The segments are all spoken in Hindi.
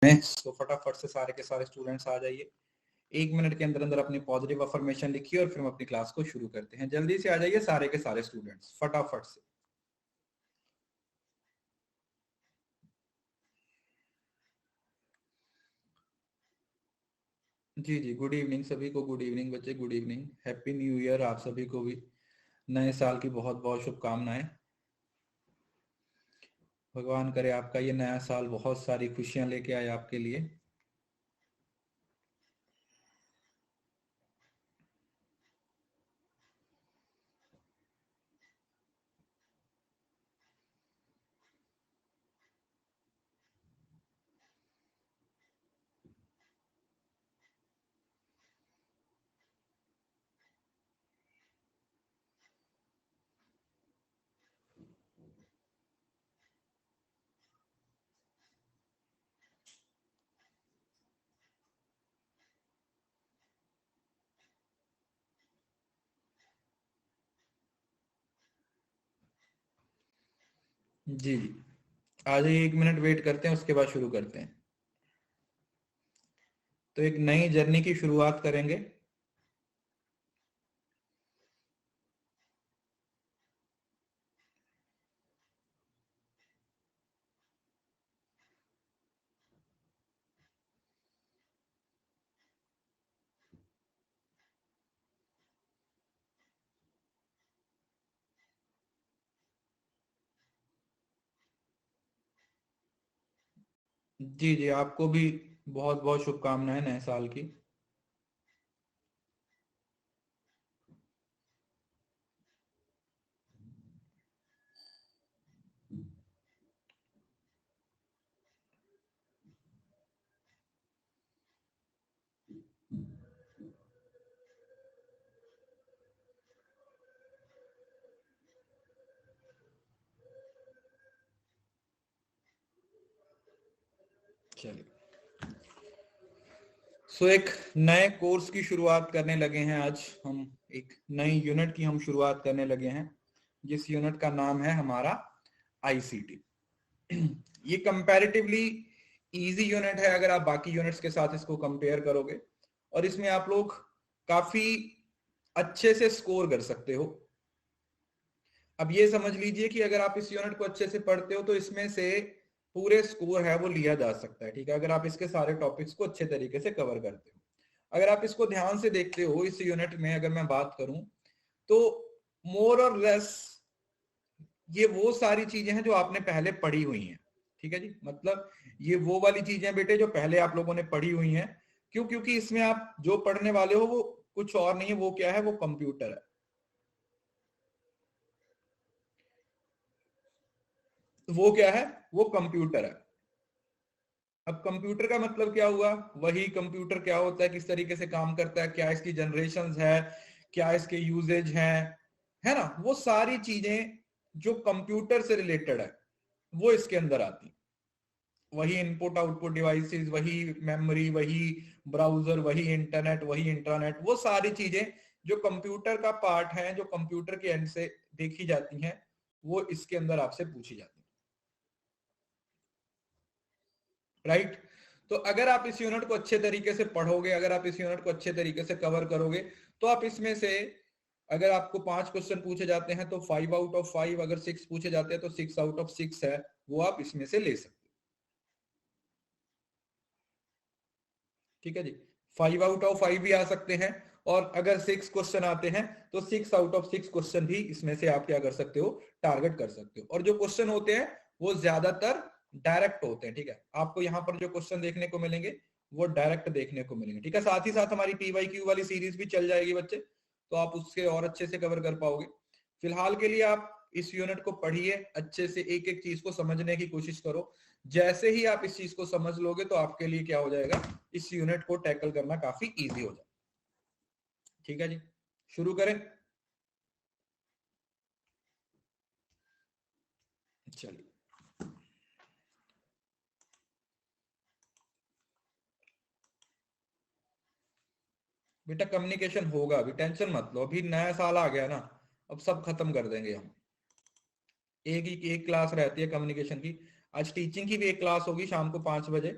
में। तो फटाफट से सारे के सारे स्टूडेंट्स आ जाइए, 1 मिनट के अंदर अंदर अपनी पॉजिटिव अफर्मेशन लिखिए और फिर हम अपनी क्लास को शुरू करते हैं। जल्दी से आ जाइए सारे के सारे स्टूडेंट्स फटाफट से। जी जी, गुड इवनिंग सभी को, गुड इवनिंग बच्चे, good evening, happy new year आप सभी को भी, नए साल की बहुत बहुत शुभकामनाएं। भगवान करे आपका ये नया साल बहुत सारी खुशियां लेके आए आपके लिए। जी जी, आ जाइए, 1 मिनट वेट करते हैं, उसके बाद शुरू करते हैं। तो एक नई जर्नी की शुरुआत करेंगे। जी जी, आपको भी बहुत बहुत शुभकामनाएं नए साल की। चलिए, सो एक नए कोर्स की शुरुआत करने लगे हैं आज हम, एक नई यूनिट की हम शुरुआत करने लगे हैं, जिस यूनिट का नाम है हमारा आईसीटी। ये कंपैरेटिवली इजी यूनिट है अगर आप बाकी यूनिट्स के साथ इसको कंपेयर करोगे, और इसमें आप लोग काफी अच्छे से स्कोर कर सकते हो। अब ये समझ लीजिए कि अगर आप इस यूनिट को अच्छे से पढ़ते हो तो इसमें से पूरे स्कोर है वो लिया जा सकता है, ठीक है, अगर आप इसके सारे टॉपिक्स को अच्छे तरीके से कवर करते हो। अगर आप इसको ध्यान से देखते हो, इस यूनिट में अगर मैं बात करूं तो मोर और लेस ये वो सारी चीजें हैं जो आपने पहले पढ़ी हुई हैं, ठीक है जी। मतलब ये वो वाली चीजें बेटे जो पहले आप लोगों ने पढ़ी हुई हैं। क्यों? क्योंकि इसमें आप जो पढ़ने वाले हो वो कुछ और नहीं है, वो क्या है, वो कंप्यूटर है। वो क्या है, वो कंप्यूटर है। अब कंप्यूटर का मतलब क्या हुआ, वही कंप्यूटर क्या होता है, किस तरीके से काम करता है, क्या इसकी जनरेशंस है, क्या इसके यूजेज हैं, है ना, वो सारी चीजें जो कंप्यूटर से रिलेटेड है वो इसके अंदर आती। वही इनपुट आउटपुट डिवाइसेस, वही मेमोरी, वही ब्राउजर, वही इंटरनेट, वही इंट्रानेट, वो सारी चीजें जो कंप्यूटर का पार्ट है, जो कंप्यूटर के एंड से देखी जाती हैं, वो इसके अंदर आपसे पूछी जाती है, राइट। तो अगर आप इस यूनिट को अच्छे तरीके से पढ़ोगे, अगर आप इस यूनिट को अच्छे तरीके से कवर करोगे, तो आप इसमें से अगर आपको 5 क्वेश्चन पूछे जाते हैं तो 5 आउट ऑफ 5, अगर 6 पूछे जाते हैं तो 6 आउट ऑफ 6 है, वो आप इसमें से ले सकते हो, ठीक है जी। 5 आउट ऑफ 5 भी आ सकते हैं, और अगर 6 क्वेश्चन आते हैं तो 6 आउट ऑफ 6 क्वेश्चन भी इसमें से आप क्या कर सकते हो, टारगेट कर सकते हो। और जो क्वेश्चन होते हैं वो ज्यादातर डायरेक्ट होते हैं, ठीक है। आपको यहाँ पर जो क्वेश्चन देखने को मिलेंगे वो डायरेक्ट देखने को मिलेंगे, ठीक है। साथ ही साथ हमारी PYQ वाली सीरीज भी चल जाएगी बच्चे, तो आप उसके और अच्छे से कवर कर पाओगे। फिलहाल के लिए आप इस यूनिट को पढ़िए अच्छे से, एक एक चीज को समझने की कोशिश करो। जैसे ही आप इस चीज को समझ लोगे तो आपके लिए क्या हो जाएगा, इस यूनिट को टैकल करना काफी इजी हो जाए, ठीक है जी। शुरू करें, चलिए। बेटा कम्युनिकेशन होगा, अभी टेंशन मत लो, अभी नया साल आ गया ना, अब सब खत्म कर देंगे हम। एक ही एक क्लास रहती है कम्युनिकेशन की, आज टीचिंग की भी एक क्लास होगी शाम को 5 बजे,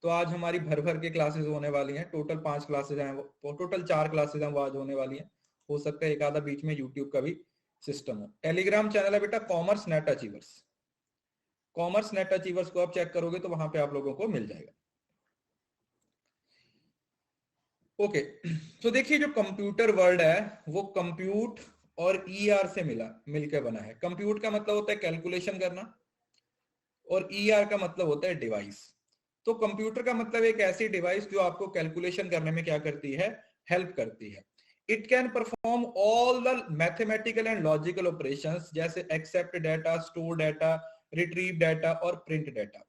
तो आज हमारी भर भर के क्लासेस होने वाली हैं। टोटल 5 क्लासेस हैं, टोटल 4 क्लासेस हैं वो आज होने वाली हैं। हो सकता है एक आधा बीच में यूट्यूब का भी सिस्टम हो। टेलीग्राम चैनल है बेटा commerce net achievers. Commerce net achievers को आप चेक करोगे तो वहां पे आप लोगों को मिल जाएगा। ओके, तो देखिए जो कंप्यूटर वर्ड है वो कंप्यूट और ईआर से मिलकर बना है। कंप्यूट का मतलब होता है कैलकुलेशन करना और ईआर का मतलब होता है डिवाइस। तो कंप्यूटर का मतलब एक ऐसी डिवाइस जो आपको कैलकुलेशन करने में क्या करती है, हेल्प करती है। It can perform all the mathematical and logical operations, जैसे accept data, store data, retrieve data और प्रिंट डाटा।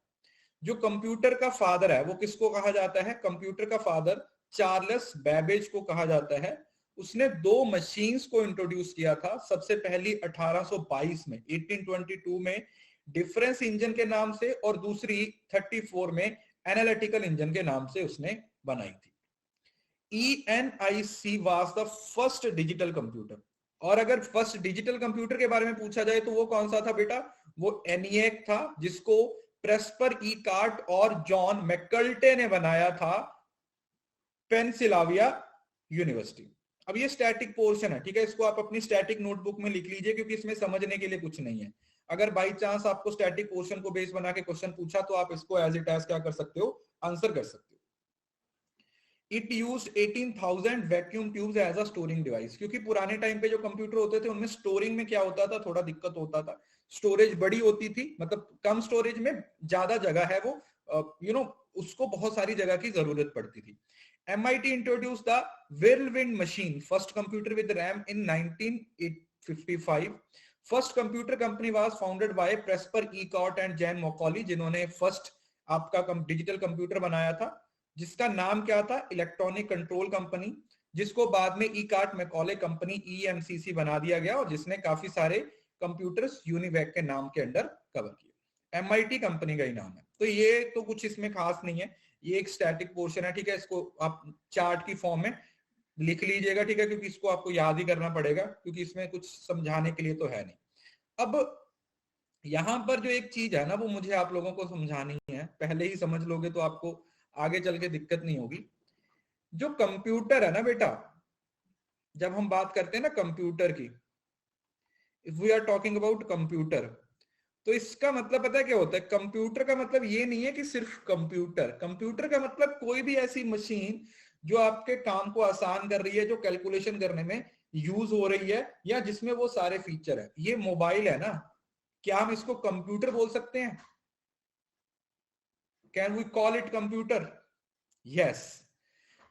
जो कंप्यूटर का फादर है वो किसको कहा जाता है? कंप्यूटर का फादर चार्ल्स बैबेज को कहा जाता है। उसने 2 मशीन्स को इंट्रोड्यूस किया था। सबसे पहली 1822 में, 1822 में डिफरेंस इंजन के नाम से, और दूसरी 34 में एनालिटिकल इंजन के नाम से उसने बनाई थी। ENIC was the first digital computer. और अगर फर्स्ट डिजिटल कंप्यूटर के बारे में पूछा जाए तो वो कौन सा था बेटा? वो ENIAC था, जिसको प्रेस्पर ईकार्ट और जॉन मैकल्टे ने बनाया था पेंसिल्वेनिया यूनिवर्सिटी। अब ये स्टैटिक पोर्शन है, ठीक है, इसको आप अपनी स्टैटिक नोटबुक में लिख लीजिए क्योंकि इसमें समझने के लिए कुछ नहीं है। अगर बाई चांस आपको स्टैटिक पोर्शन को बेस बना के क्वेश्चन पूछा तो आप इसको एज इट एज क्या कर सकते हो, आंसर कर सकते हो। It use 18,000 vacuum tubes as a storing device, क्योंकि पुराने टाइम पे जो कंप्यूटर होते थे उनमें स्टोरिंग में क्या होता था, थोड़ा दिक्कत होता था। स्टोरेज बड़ी होती थी, मतलब कम स्टोरेज में ज्यादा जगह है वो, उसको बहुत सारी जगह की जरूरत पड़ती थी। MIT introduced the Whirlwind machine, first computer with RAM in 1955. First computer company was founded by Presper Eckert and Jan Macaulay, जिन्होंने फर्स्ट आपका डिजिटल कंप्यूटर बनाया था, जिसका नाम क्या था? इलेक्ट्रॉनिक कंट्रोल कंपनी, जिसको बाद में ईकार्ट मैकॉले कंपनी EMCC बना दिया गया, और जिसने काफी सारे कंप्यूटर्स यूनिवैक के नाम के अंडर कवर किए। MIT कंपनी का ही नाम है। तो ये तो कुछ इसमें खास नहीं है, ये एक स्टैटिक पोर्शन है, ठीक है। इसको आप चार्ट की फॉर्म में लिख लीजिएगा, ठीक है, क्योंकि इसको आपको याद ही करना पड़ेगा, क्योंकि इसमें कुछ समझाने के लिए तो है नहीं। अब यहां पर जो एक चीज है ना वो मुझे आप लोगों को समझानी है, पहले ही समझ लोगे तो आपको आगे चल के दिक्कत नहीं होगी। जो कंप्यूटर है ना बेटा, जब हम बात करते हैं ना कंप्यूटर की, if we are talking about computer, तो इसका मतलब पता है क्या होता है? कंप्यूटर का मतलब ये नहीं है कि सिर्फ कंप्यूटर। कंप्यूटर का मतलब कोई भी ऐसी मशीन जो आपके काम को आसान कर रही है, जो कैलकुलेशन करने में यूज हो रही है, या जिसमें वो सारे फीचर है। ये मोबाइल है ना, क्या हम इसको कंप्यूटर बोल सकते हैं? Can we call it computer? Yes.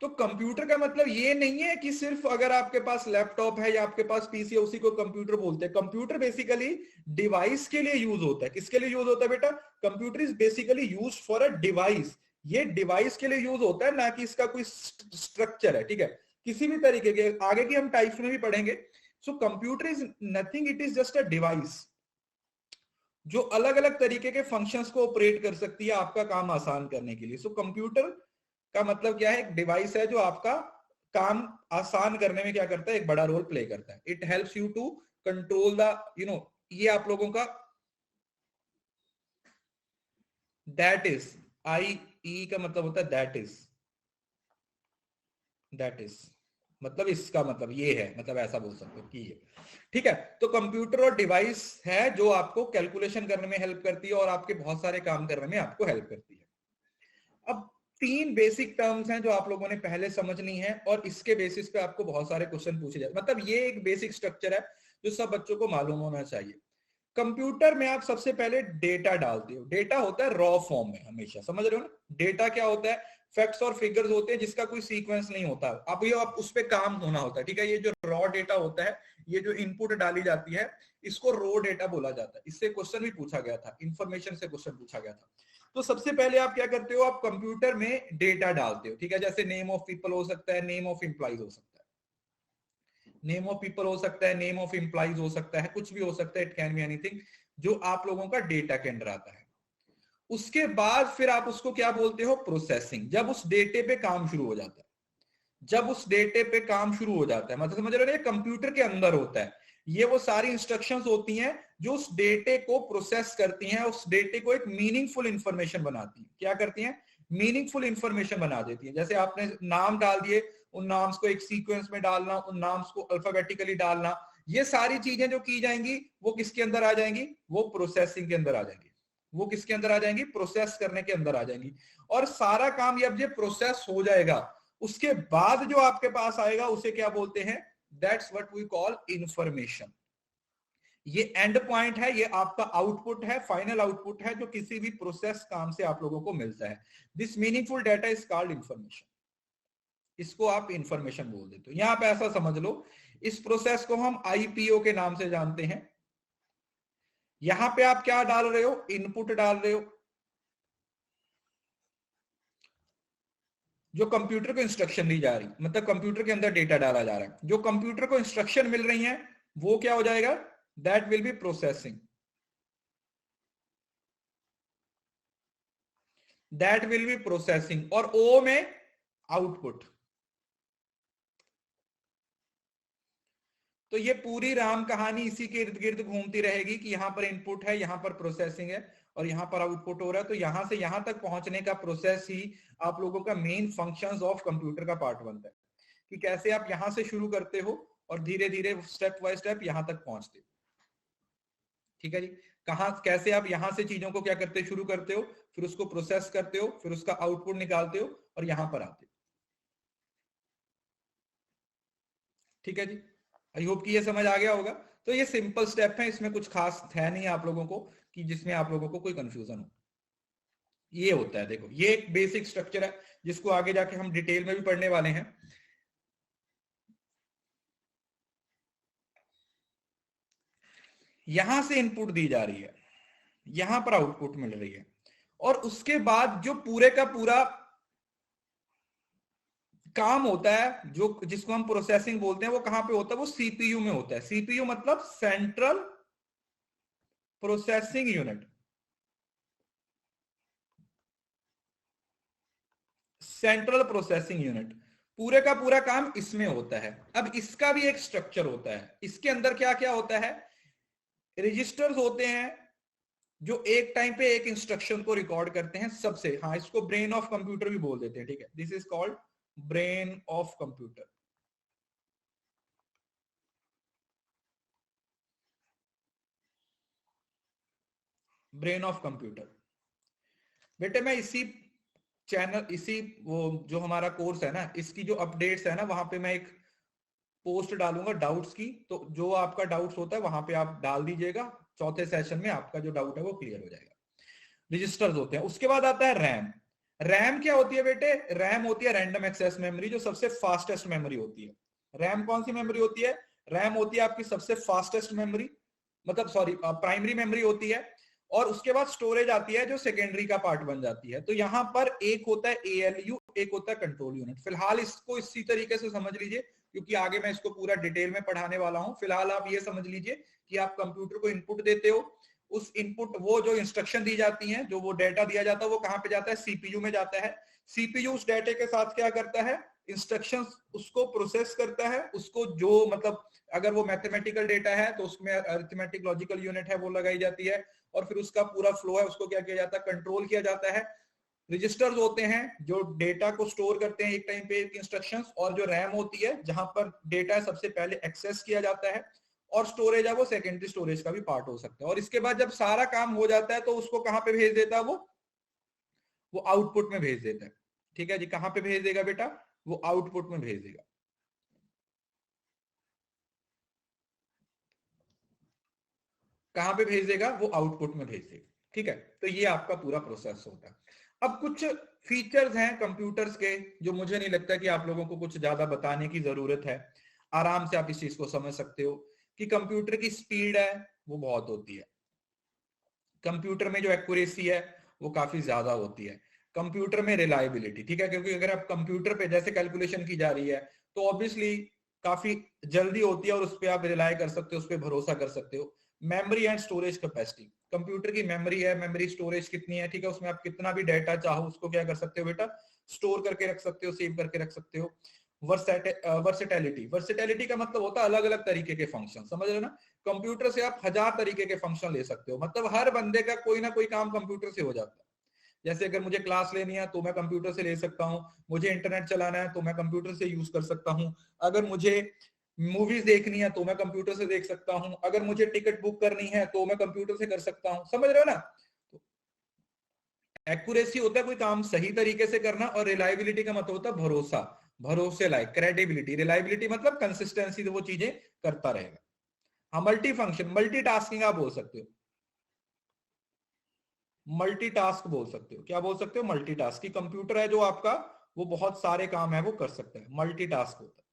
तो कंप्यूटर का मतलब ये नहीं है कि सिर्फ अगर आपके पास लैपटॉप है या आपके पास पीसी है उसी को कंप्यूटर बोलते हैं। कंप्यूटर बेसिकली डिवाइस के लिए यूज होता है। किसके लिए यूज होता है बेटा? Computer is basically use for a device. ये डिवाइस के लिए यूज होता है, ना कि इसका कोई स्ट्रक्चर है, ठीक है। किसी भी तरीके के आगे की हम टाइप्स में भी पढ़ेंगे। So computer is nothing, it is just a device जो अलग अलग तरीके के फंक्शंस को ऑपरेट कर सकती है आपका काम आसान करने के लिए। सो कंप्यूटर का मतलब क्या है? एक डिवाइस है जो आपका काम आसान करने में क्या करता है, एक बड़ा रोल प्ले करता है। It helps you to control the ये आप लोगों का दैट इज, IE का मतलब होता है दैट इज मतलब इसका मतलब ये है, मतलब ऐसा बोल सकते हो कि ये, ठीक है। तो कंप्यूटर और डिवाइस है जो आपको कैलकुलेशन करने में हेल्प करती है और आपके बहुत सारे काम करने में आपको हेल्प करती है। अब 3 बेसिक टर्म्स हैं जो आप लोगों ने पहले समझनी है, और इसके बेसिस पे आपको बहुत सारे क्वेश्चन पूछे जाते हैं। मतलब ये एक बेसिक स्ट्रक्चर है जो सब बच्चों को मालूम होना चाहिए। कंप्यूटर में आप सबसे पहले डेटा डालते हो। डेटा होता है रॉ फॉर्म में हमेशा, समझ रहे हो ना? डेटा क्या होता है? फैक्ट्स और फिगर्स होते हैं जिसका कोई सीक्वेंस नहीं होता। अब ये आप उस पे काम होना होता है, ठीक है। ये जो रॉ डेटा होता है, ये जो इनपुट डाली जाती है, इसको रॉ डेटा बोला जाता है। इससे क्वेश्चन भी पूछा गया था, इंफॉर्मेशन से क्वेश्चन पूछा गया था। तो सबसे पहले आप क्या करते हो? आप कंप्यूटर में डेटा डालते हो, ठीक है। जैसे नेम ऑफ पीपल हो सकता है, नेम ऑफ एम्प्लॉइज हो सकता है, नेम ऑफ पीपल हो सकता है, नेम ऑफ एम्प्लॉइज हो सकता है, कुछ भी हो सकता है, इट कैन बी एनीथिंग जो आप लोगों का डेटा के अंदर आता है। उसके बाद फिर आप उसको क्या बोलते हो? प्रोसेसिंग। जब उस डेटे पे काम शुरू हो जाता है, जब उस डेटे पे काम शुरू हो जाता है, मतलब समझ रहे हो, ये कंप्यूटर के अंदर होता है। ये वो सारी इंस्ट्रक्शंस होती हैं जो उस डेटे को प्रोसेस करती हैं, उस डेटे को एक मीनिंगफुल इंफॉर्मेशन बनाती हैं। क्या करती हैं? मीनिंगफुल इंफॉर्मेशन बना देती है। जैसे आपने नाम डाल दिए, उन नाम्स को एक सीक्वेंस में डालना, उन नाम्स को अल्फाबेटिकली डालना, ये सारी चीजें जो की जाएंगी वो किसके अंदर आ जाएंगी, वो प्रोसेसिंग के अंदर आ जाएंगी। वो किसके अंदर आ जाएंगी, प्रोसेस करने के अंदर आ जाएंगी। और सारा काम जब ये प्रोसेस हो जाएगा, उसके बाद जो आपके पास आएगा उसे क्या बोलते हैं, that's what we call information. ये एंड पॉइंट है, ये आपका आउटपुट है, फाइनल आउटपुट है जो किसी भी प्रोसेस काम से आप लोगों को मिलता है। This meaningful data is called information. इसको आप इंफॉर्मेशन बोल देते हो। यहां पे ऐसा समझ लो, इस प्रोसेस को हम आईपीओ के नाम से जानते हैं। यहां पे आप क्या डाल रहे हो, इनपुट डाल रहे हो, जो कंप्यूटर को इंस्ट्रक्शन दी जा रही, मतलब कंप्यूटर के अंदर डेटा डाला जा रहा है, जो कंप्यूटर को इंस्ट्रक्शन मिल रही है वो क्या हो जाएगा, that will be processing, that will be processing. और ओ में आउटपुट। तो ये पूरी राम कहानी इसी के इर्द गिर्द घूमती रहेगी कि यहां पर इनपुट है, यहां पर प्रोसेसिंग है और यहां पर आउटपुट हो रहा है। तो यहां से यहां तक पहुंचने का प्रोसेस ही आप लोगों का मेन फंक्शंस ऑफ कंप्यूटर का पार्ट बनता है, कि कैसे आप यहां से शुरू करते हो और धीरे धीरे स्टेप बाय स्टेप यहां तक पहुंचते हो। ठीक है जी, कहां कैसे आप यहां से चीजों को क्या करते शुरू करते हो, फिर उसको प्रोसेस करते हो, फिर उसका आउटपुट निकालते हो और यहां पर आते हो। ठीक है जी, आई होप कि ये समझ आ गया होगा। तो ये सिंपल स्टेप है, इसमें कुछ खास है नहीं आप लोगों को कि जिसमें आप लोगों को कोई कंफ्यूजन हो। ये होता है, देखो ये एक बेसिक स्ट्रक्चर है जिसको आगे जाके हम डिटेल में भी पढ़ने वाले हैं। यहां से इनपुट दी जा रही है, यहां पर आउटपुट मिल रही है, और उसके बाद जो पूरे का पूरा काम होता है, जो जिसको हम प्रोसेसिंग बोलते हैं, वो कहां पे होता है, वो सीपीयू में होता है। सीपीयू मतलब central processing unit, central processing unit, पूरे का पूरा काम इसमें होता है। अब इसका भी एक स्ट्रक्चर होता है, इसके अंदर क्या क्या होता है, रजिस्टर्स होते हैं जो एक टाइम पे एक इंस्ट्रक्शन को रिकॉर्ड करते हैं सबसे। हाँ, इसको ब्रेन ऑफ कंप्यूटर भी बोल देते हैं। ठीक है, this is called brain of computer. Brain of computer. बेटे मैं इसी चैनल, इसी वो जो हमारा कोर्स है ना, इसकी जो अपडेट्स है ना, वहां पे मैं एक पोस्ट डालूंगा डाउट्स की। तो जो आपका डाउट्स होता है वहां पे आप डाल दीजिएगा, चौथे सेशन में आपका जो डाउट है वो क्लियर हो जाएगा। रजिस्टर्स होते हैं। उसके बाद आता है रैम। रैम क्या होती है बेटे, रैम होती है रैंडम एक्सेस मेमोरी, जो सबसे फास्टेस्ट मेमोरी होती है। रैम कौन सी मेमोरी होती है, रैम होती है आपकी सबसे फास्टेस्ट मेमोरी, मतलब सॉरी प्राइमरी मेमोरी होती है। और उसके बाद स्टोरेज आती है जो सेकेंडरी का पार्ट बन जाती है। तो यहां पर एक होता है एएलयू, एक होता है कंट्रोल यूनिट। फिलहाल इसको इसी तरीके से समझ लीजिए, क्योंकि आगे मैं इसको पूरा डिटेल में पढ़ाने वाला हूं। फिलहाल आप ये समझ लीजिए कि आप कंप्यूटर को इनपुट देते हो, उस इनपुट, वो जो इंस्ट्रक्शन दी जाती हैं, जो वो डेटा दिया जाता है, वो कहां पे जाता है, सीपीयू में जाता है। सीपीयू उस डेटे के साथ क्या करता है, इंस्ट्रक्शंस उसको प्रोसेस करता है, उसको जो मतलब अगर वो मैथमेटिकल डेटा है तो उसमें अरिथमेटिक लॉजिकल यूनिट है वो लगाई जाती है, और फिर उसका पूरा फ्लो है उसको क्या किया जाता है, कंट्रोल किया जाता है। रजिस्टर्स होते हैं जो डेटा को स्टोर करते हैं एक टाइम पे एक इंस्ट्रक्शंस, और जो रैम होती है जहां पर डेटा सबसे पहले एक्सेस किया जाता है, और स्टोरेज है वो सेकेंडरी स्टोरेज का भी पार्ट हो सकता है। और इसके बाद जब सारा काम हो जाता है तो उसको कहां पे भेज देता है, वो आउटपुट में भेज देता है। ठीक है जी, कहां पे भेज देगा बेटा, वो आउटपुट में भेज देगा। कहां पे भेज देगा, वो आउटपुट में भेज देगा। ठीक है, तो ये आपका पूरा प्रोसेस होता है। अब कुछ फीचर्स हैं कंप्यूटर्स के जो मुझे नहीं लगता कि आप लोगों को कुछ ज्यादा बताने की जरूरत है। आराम से आप इस चीज को समझ सकते हो कि कंप्यूटर की स्पीड है वो बहुत होती है, कंप्यूटर में जो एक्यूरेसी है वो काफी ज्यादा होती है, कंप्यूटर में रिलायबिलिटी। ठीक है, क्योंकि अगर आप कंप्यूटर पे जैसे कैलकुलेशन की जा रही है तो ऑब्वियसली काफी जल्दी होती है और उस पर आप रिलाय कर सकते हो, उस पर भरोसा कर सकते हो। Memory and storage capacity, computer की मेमोरी है, मेमोरी स्टोरेज कितनी है, ठीक है, उसमें आप कितना भी डाटा चाहो उसको क्या कर सकते हो बेटा, स्टोर करके रख सकते हो, सेव करके रख सकते हो। वर्सेटैलिटी, वर्सेटैलिटी का मतलब होता है अलग अलग तरीके के फंक्शन, समझ रहे हो ना। कंप्यूटर से आप 1000 तरीके के फंक्शन ले सकते हो, मतलब हर बंदे का कोई ना कोई काम कंप्यूटर से हो जाता है। जैसे अगर मुझे क्लास लेनी है तो मैं कंप्यूटर से ले सकता हूँ, मुझे इंटरनेट चलाना है तो मैं कंप्यूटर से यूज कर सकता हूँ, अगर मुझे मूवीज देखनी है तो मैं कंप्यूटर से देख सकता हूँ, अगर मुझे टिकट बुक करनी है तो मैं कंप्यूटर से कर सकता हूँ। समझ रहे हो ना? एक्यूरेसी होता है कोई काम सही तरीके से करना, और रिलायबिलिटी का मतलब होता है भरोसा, भरोसे लायक, क्रेडिबिलिटी। रिलायबिलिटी मतलब कंसिस्टेंसी, तो वो चीजें करता रहेगा। हाँ, मल्टी फंक्शन, मल्टीटास्किंग आप बोल सकते हो, मल्टीटास्क बोल सकते हो। क्या बोल सकते हो? मल्टीटास्क। की कंप्यूटर है जो आपका, वो बहुत सारे काम है वो कर सकता है, मल्टीटास्क होता है।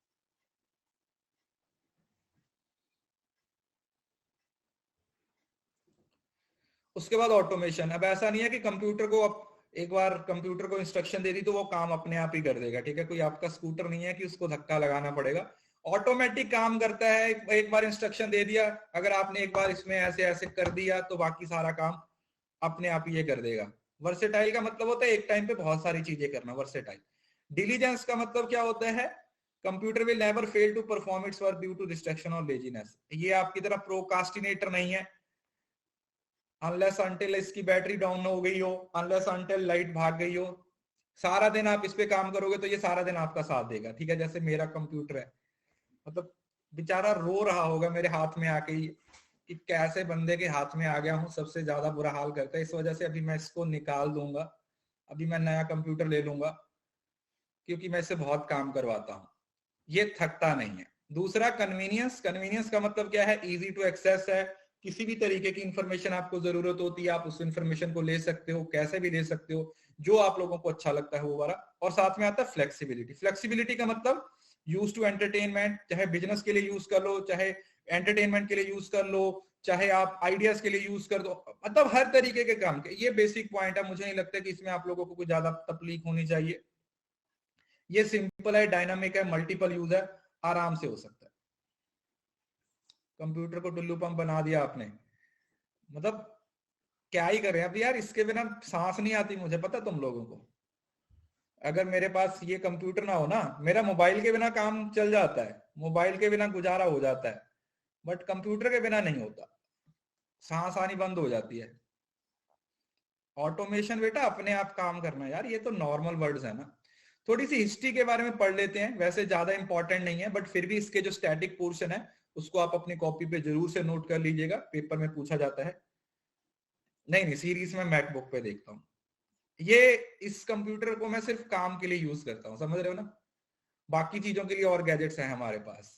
उसके बाद ऑटोमेशन। अब ऐसा नहीं है कि कंप्यूटर को, अब एक बार कंप्यूटर को इंस्ट्रक्शन दे दी तो वो काम अपने आप ही कर देगा, ठीक है? कोई आपका स्कूटर नहीं है कि उसको धक्का लगाना पड़ेगा, ऑटोमेटिक काम करता है। एक बार इंस्ट्रक्शन दे दिया, अगर आपने एक बार इसमें ऐसे ऐसे कर दिया तो बाकी सारा काम अपने आप ही ये कर देगा। वर्सेटाइल का मतलब होता है एक टाइम पे बहुत सारी चीजें करना, वर्सेटाइल। डिलीजेंस का मतलब क्या होता है? Computer will never fail to perform its work due to distraction और लेजीनेस। ये आपकी तरह प्रोकास्टिनेटर नहीं है, अनलेस अंटिल इसकी बैटरी डाउन हो गई हो, अनलेस अंटिल लाइट भाग गई हो, सारा दिन आप इस पे काम करोगे तो ये सारा दिन आपका साथ देगा, ठीक है? जैसे मेरा कंप्यूटर है, मतलब बेचारा रो रहा होगा मेरे हाथ में आके ही कि कैसे बंदे के हाथ में आ गया हूँ, सबसे ज्यादा बुरा हाल करता है। इस वजह से अभी मैं इसको निकाल दूंगा, अभी मैं नया कंप्यूटर ले लूंगा, क्योंकि मैं इससे बहुत काम करवाता हूँ। ये थकता नहीं है। दूसरा, कन्वीनियंस। कन्वीनियंस का मतलब क्या है? इजी टू एक्सेस है, किसी भी तरीके की इंफॉर्मेशन आपको जरूरत होती है, आप उस इंफॉर्मेशन को ले सकते हो, कैसे भी ले सकते हो, जो आप लोगों को अच्छा लगता है वो वाला। और साथ में आता है फ्लेक्सिबिलिटी। फ्लेक्सिबिलिटी का मतलब यूज टू एंटरटेनमेंट, चाहे बिजनेस के लिए यूज कर लो, चाहे एंटरटेनमेंट के लिए यूज कर लो, चाहे आप आइडियाज के लिए यूज कर दो, मतलब हर तरीके के काम के। ये बेसिक पॉइंट है, मुझे नहीं लगता कि इसमें आप लोगों को कुछ ज्यादा तकलीफ होनी चाहिए। ये सिंपल है, डायनामिक है, मल्टीपल यूज है, आराम से हो सकता है। कंप्यूटर को टुल्लू पंप बना दिया आपने, मतलब क्या ही करें अब यार, इसके बिना सांस नहीं आती मुझे पता तुम लोगों को। अगर मेरे पास ये कंप्यूटर ना हो ना, मेरा मोबाइल के बिना काम चल जाता है, मोबाइल के बिना गुजारा हो जाता है, बट कंप्यूटर के बिना नहीं होता, सांस आनी बंद हो जाती है। ऑटोमेशन बेटा अपने आप काम करना यार, ये तो नॉर्मल वर्ड्स है ना। थोड़ी सी हिस्ट्री के बारे में पढ़ लेते हैं, वैसे ज्यादा इंपॉर्टेंट नहीं है, बट फिर भी इसके जो स्टैटिक पोर्शन है उसको आप अपनी कॉपी पे जरूर से नोट कर लीजिएगा, पेपर में पूछा जाता है। नहीं नहीं, सीरीज में मैकबुक पे देखता हूँ। ये इस कंप्यूटर को मैं सिर्फ काम के लिए यूज करता हूँ, समझ रहे हो ना? बाकी चीजों के लिए और गैजेट्स हैं हमारे पास,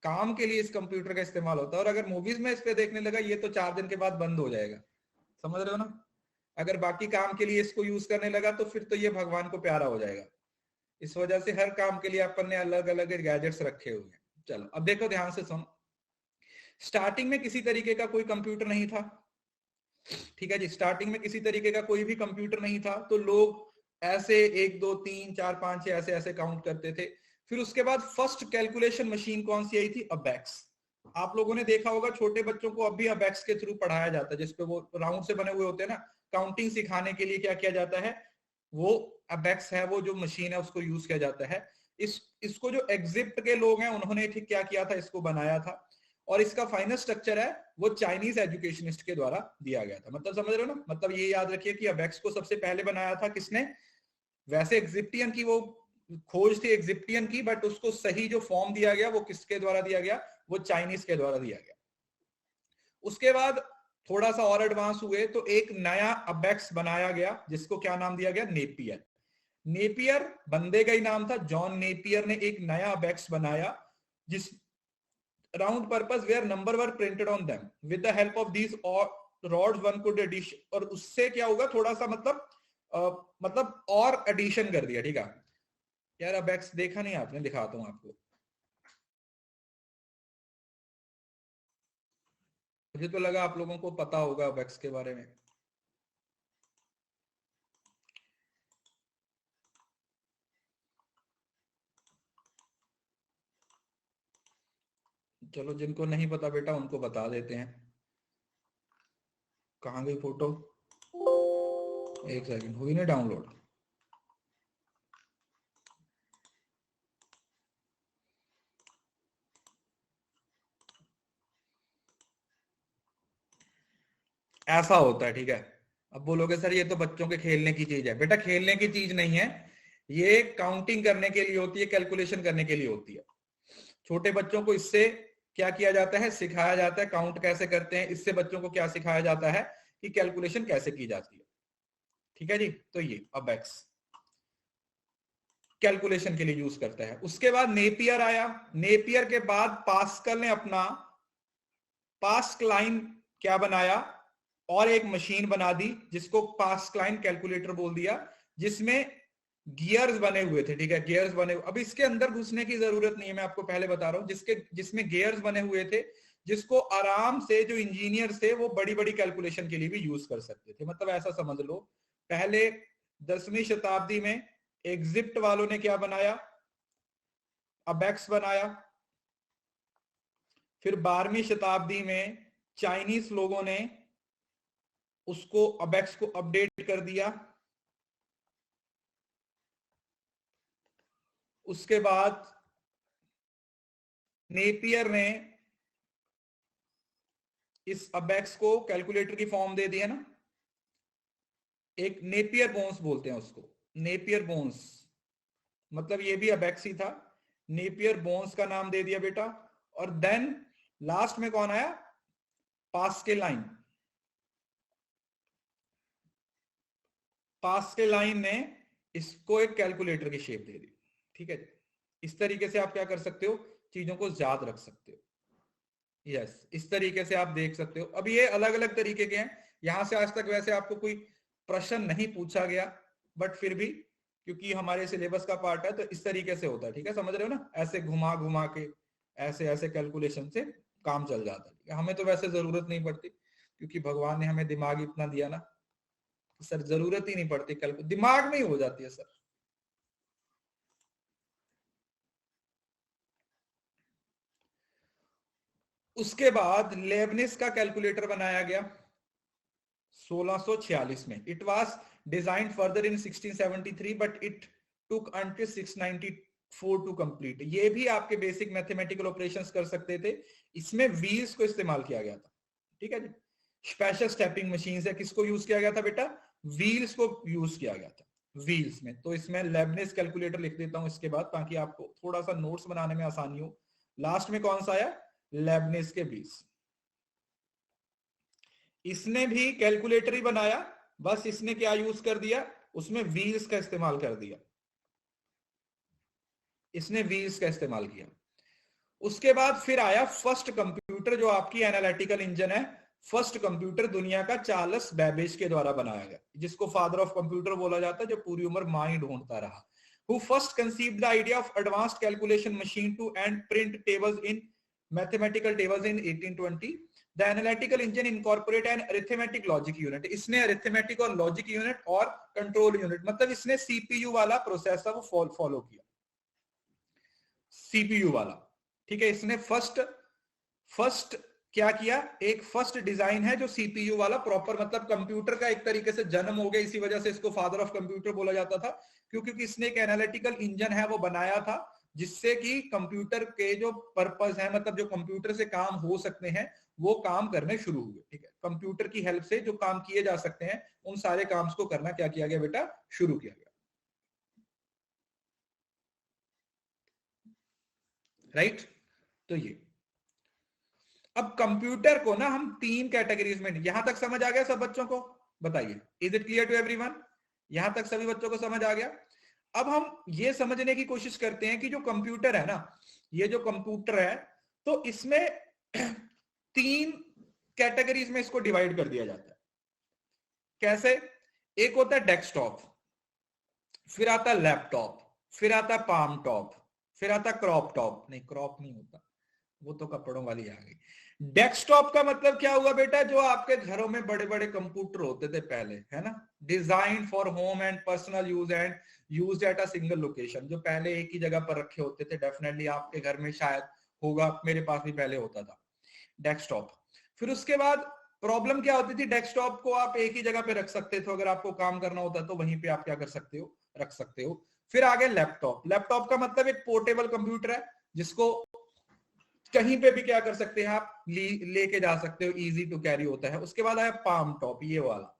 काम के लिए इस कंप्यूटर का इस्तेमाल होता है। और अगर मूवीज में इस पे देखने लगा ये तो 4 दिन के बाद बंद हो जाएगा, समझ रहे हो ना? अगर बाकी काम के लिए इसको यूज करने लगा तो फिर तो ये भगवान को प्यारा हो जाएगा। इस वजह से हर काम के लिए अपन ने अलग अलग गैजेट्स रखे हुए हैं। चलो अब देखो ध्यान से सुन। स्टार्टिंग में किसी तरीके का कोई कंप्यूटर नहीं था, ठीक है जी? स्टार्टिंग में किसी तरीके का कोई भी कंप्यूटर नहीं था, तो लोग ऐसे 1 2 3 4 5 6 ऐसे ऐसे काउंट करते थे। फिर उसके बाद फर्स्ट कैलकुलेशन मशीन कौन सी आई थी? अबैक्स। आप लोगों ने देखा होगा छोटे बच्चों को अब भी अबैक्स के थ्रू पढ़ाया जाता है, जिसपे वो राउंड से बने हुए होते हैं ना। काउंटिंग सिखाने के लिए क्या किया जाता है? वो अबैक्स है, वो जो मशीन है उसको यूज किया जाता है। इसको जो एग्जिप्ट के लोग हैं उन्होंने ठीक क्या किया था? इसको बनाया था। और इसका फाइनल स्ट्रक्चर है वो चाइनीज एजुकेशनिस्ट के द्वारा दिया गया था। मतलब समझ रहे हो ना? मतलब ये याद रखिए कि अबैक्स को सबसे पहले बनाया था किसने? वैसे एग्जिप्टियन की वो खोज थी एग्जिप्टियन की, बट उसको सही जो फॉर्म दिया गया वो किसके द्वारा दिया गया? वो चाइनीज के द्वारा दिया गया। उसके बाद थोड़ा सा और एडवांस हुए तो एक नया अबैक्स बनाया गया, जिसको क्या नाम दिया गया? नेपियर। नेपियर बंदे का ही नाम था, जॉन नेपियर ने एक नया अबैक्स बनाया, जिस round purpose where number were printed on them with the help of these rods one could addition। और उससे क्या होगा? थोड़ा सा मतलब और एडिशन कर दिया, ठीक है यार? अब एक्स देखा नहीं आपने? दिखाता हूं आपको। मुझे तो लगा आप लोगों को पता होगा अब एक्स के बारे में। चलो जिनको नहीं पता बेटा उनको बता देते हैं। कहाँ गई फोटो? एक सेकंड, हुई ना डाउनलोड? ऐसा होता है, ठीक है? अब बोलोगे सर ये तो बच्चों के खेलने की चीज है। बेटा खेलने की चीज नहीं है, ये काउंटिंग करने के लिए होती है, कैलकुलेशन करने के लिए होती है। छोटे बच्चों को इससे क्या किया जाता है, सिखाया जाता है काउंट कैसे करते हैं। इससे बच्चों को क्या सिखाया जाता है कि कैलकुलेशन कैसे की जाती है। ठीक है जी। तो ये अबेक्स कैलकुलेशन के लिए यूज करता है। उसके बाद नेपियर आया। नेपियर के बाद पास्कल ने अपना पास्कलाइन क्या बनाया, और एक मशीन बना दी जिसको पास्कलाइन कैलकुलेटर बोल दिया, जिसमें गियर्स बने हुए थे। ठीक है, गियर्स बने हुए। अब इसके अंदर घुसने की जरूरत नहीं है, मैं आपको पहले बता रहा हूं। जिसमें गियर्स बने हुए थे, जिसको आराम से जो इंजीनियर थे वो बड़ी बड़ी कैलकुलेशन के लिए भी यूज कर सकते थे। मतलब ऐसा समझ लो, पहले 10वीं शताब्दी में इजिप्ट वालों ने क्या बनाया, अबेक्स बनाया। फिर 12वीं शताब्दी में चाइनीज लोगों ने उसको अबेक्स को अपडेट कर दिया। उसके बाद नेपियर ने इस अबेक्स को कैलकुलेटर की फॉर्म दे दी है ना। एक नेपियर बोन्स बोलते हैं उसको, नेपियर बोन्स, मतलब ये भी अबेक्स ही था। नेपियर बोन्स का नाम दे दिया बेटा। और देन लास्ट में कौन आया, पास्केलाइन। पास्केलाइन ने इसको एक कैलकुलेटर की शेप दे दी। ठीक है, इस तरीके से आप क्या कर सकते हो, चीजों को याद रख सकते हो। यस, इस तरीके से आप देख सकते हो। अब ये अलग अलग तरीके के हैं। यहां से आज तक वैसे आपको कोई प्रश्न नहीं पूछा गया, बट फिर भी क्योंकि हमारे सिलेबस का पार्ट है तो इस तरीके से होता है। ठीक है, समझ रहे हो ना, ऐसे घुमा घुमा के ऐसे ऐसे कैलकुलेशन से काम चल जाता है। हमें तो वैसे जरूरत नहीं पड़ती क्योंकि भगवान ने हमें दिमाग इतना दिया ना, सर जरूरत ही नहीं पड़ती, दिमाग में ही हो जाती है सर। उसके बाद लेबनिज का कैलकुलेटर बनाया गया 1646 में। It was designed further in 1673 but it took until 694 to complete. ये भी आपके बेसिक मैथमेटिकल ऑपरेशंस कर सकते थे। इसमें व्हील्स को इस्तेमाल किया गया था। ठीक है जी, स्पेशल स्टेपिंग मशीन है। किसको यूज किया गया था बेटा, व्हील्स को यूज किया गया था, व्हील्स में। तो इसमें लेबनिज कैलकुलेटर लिख देता हूं इसके बाद, ताकि आपको थोड़ा सा नोट्स बनाने में आसानी हो। लास्ट में कौन सा आया, लेबनिज के 20। इसने भी कैलकुलेटर ही बनाया, बस इसने क्या यूज कर दिया, उसमें व्हील्स का इस्तेमाल कर दिया। इसने व्हील्स का इस्तेमाल किया। उसके बाद फिर आया फर्स्ट कंप्यूटर, जो आपकी एनालिटिकल इंजन है। फर्स्ट कंप्यूटर दुनिया का चार्ल्स बेबेज के द्वारा बनाया गया, जिसको फादर ऑफ कंप्यूटर बोला जाता है, जो पूरी उम्र मां ही ढूंढता रहा। Who first conceived the idea of advanced calculation machine to and print tables in mathematical tables in 1820. The analytical engine incorporate an arithmetic logic unit. इसने arithmetic और logic unit और control unit, मतलब इसने CPU वाला प्रोसेसर वो फॉलो किया, CPU वाला। ठीक है, इसने फर्स्ट क्या किया, एक फर्स्ट डिजाइन है जो सीपीयू वाला प्रॉपर, मतलब कंप्यूटर का एक तरीके से जन्म हो गया। इसी वजह से इसको फादर ऑफ कंप्यूटर बोला जाता था, क्योंकि इसने एक एनालिटिकल इंजन है वो बनाया था, जिससे कि कंप्यूटर के जो पर्पस है, मतलब जो कंप्यूटर से काम हो सकते हैं, वो काम करने शुरू हुए। ठीक है, कंप्यूटर की हेल्प से जो काम किए जा सकते हैं, उन सारे काम को करना क्या किया गया बेटा, शुरू किया गया। राइट, तो ये अब कंप्यूटर को ना हम 3 कैटेगरीज में, यहां तक समझ आ गया सब बच्चों को, बताइए, is it clear to everyone? यहां तक सभी बच्चों को समझ आ गया। अब हम ये समझने की कोशिश करते हैं कि जो कंप्यूटर है ना, ये जो कंप्यूटर है, तो इसमें 3 कैटेगरीज में इसको डिवाइड कर दिया जाता है। कैसे, एक होता है डेस्कटॉप, फिर आता है लैपटॉप, फिर आता है पाम टॉप, फिर आता है क्रॉप टॉप। नहीं, क्रॉप नहीं होता, वो तो कपड़ों वाली आ गई। डेस्कटॉप का मतलब क्या हुआ बेटा, जो आपके घरों में बड़े बड़े कंप्यूटर होते थे पहले, है ना, design for home and personal use and used at a single location, जो पहले एक ही जगह पर रखे होते थे। डेफिनेटली आपके घर में शायद होगा, मेरे पास भी पहले होता था डेस्कटॉप। फिर उसके बाद प्रॉब्लम क्या होती थी, डेस्कटॉप को आप एक ही जगह पे रख सकते थे, अगर आपको काम करना होता तो वहीं पे आप क्या कर सकते हो, रख सकते हो। फिर आगे लैपटॉप। लैपटॉप का मतलब एक पोर्टेबल कंप्यूटर है, जिसको कहीं पे भी क्या कर सकते हैं आप, लेके जा सकते हो, इजी टू कैरी होता है। उसके बाद आया पाम टॉप, ये वाला,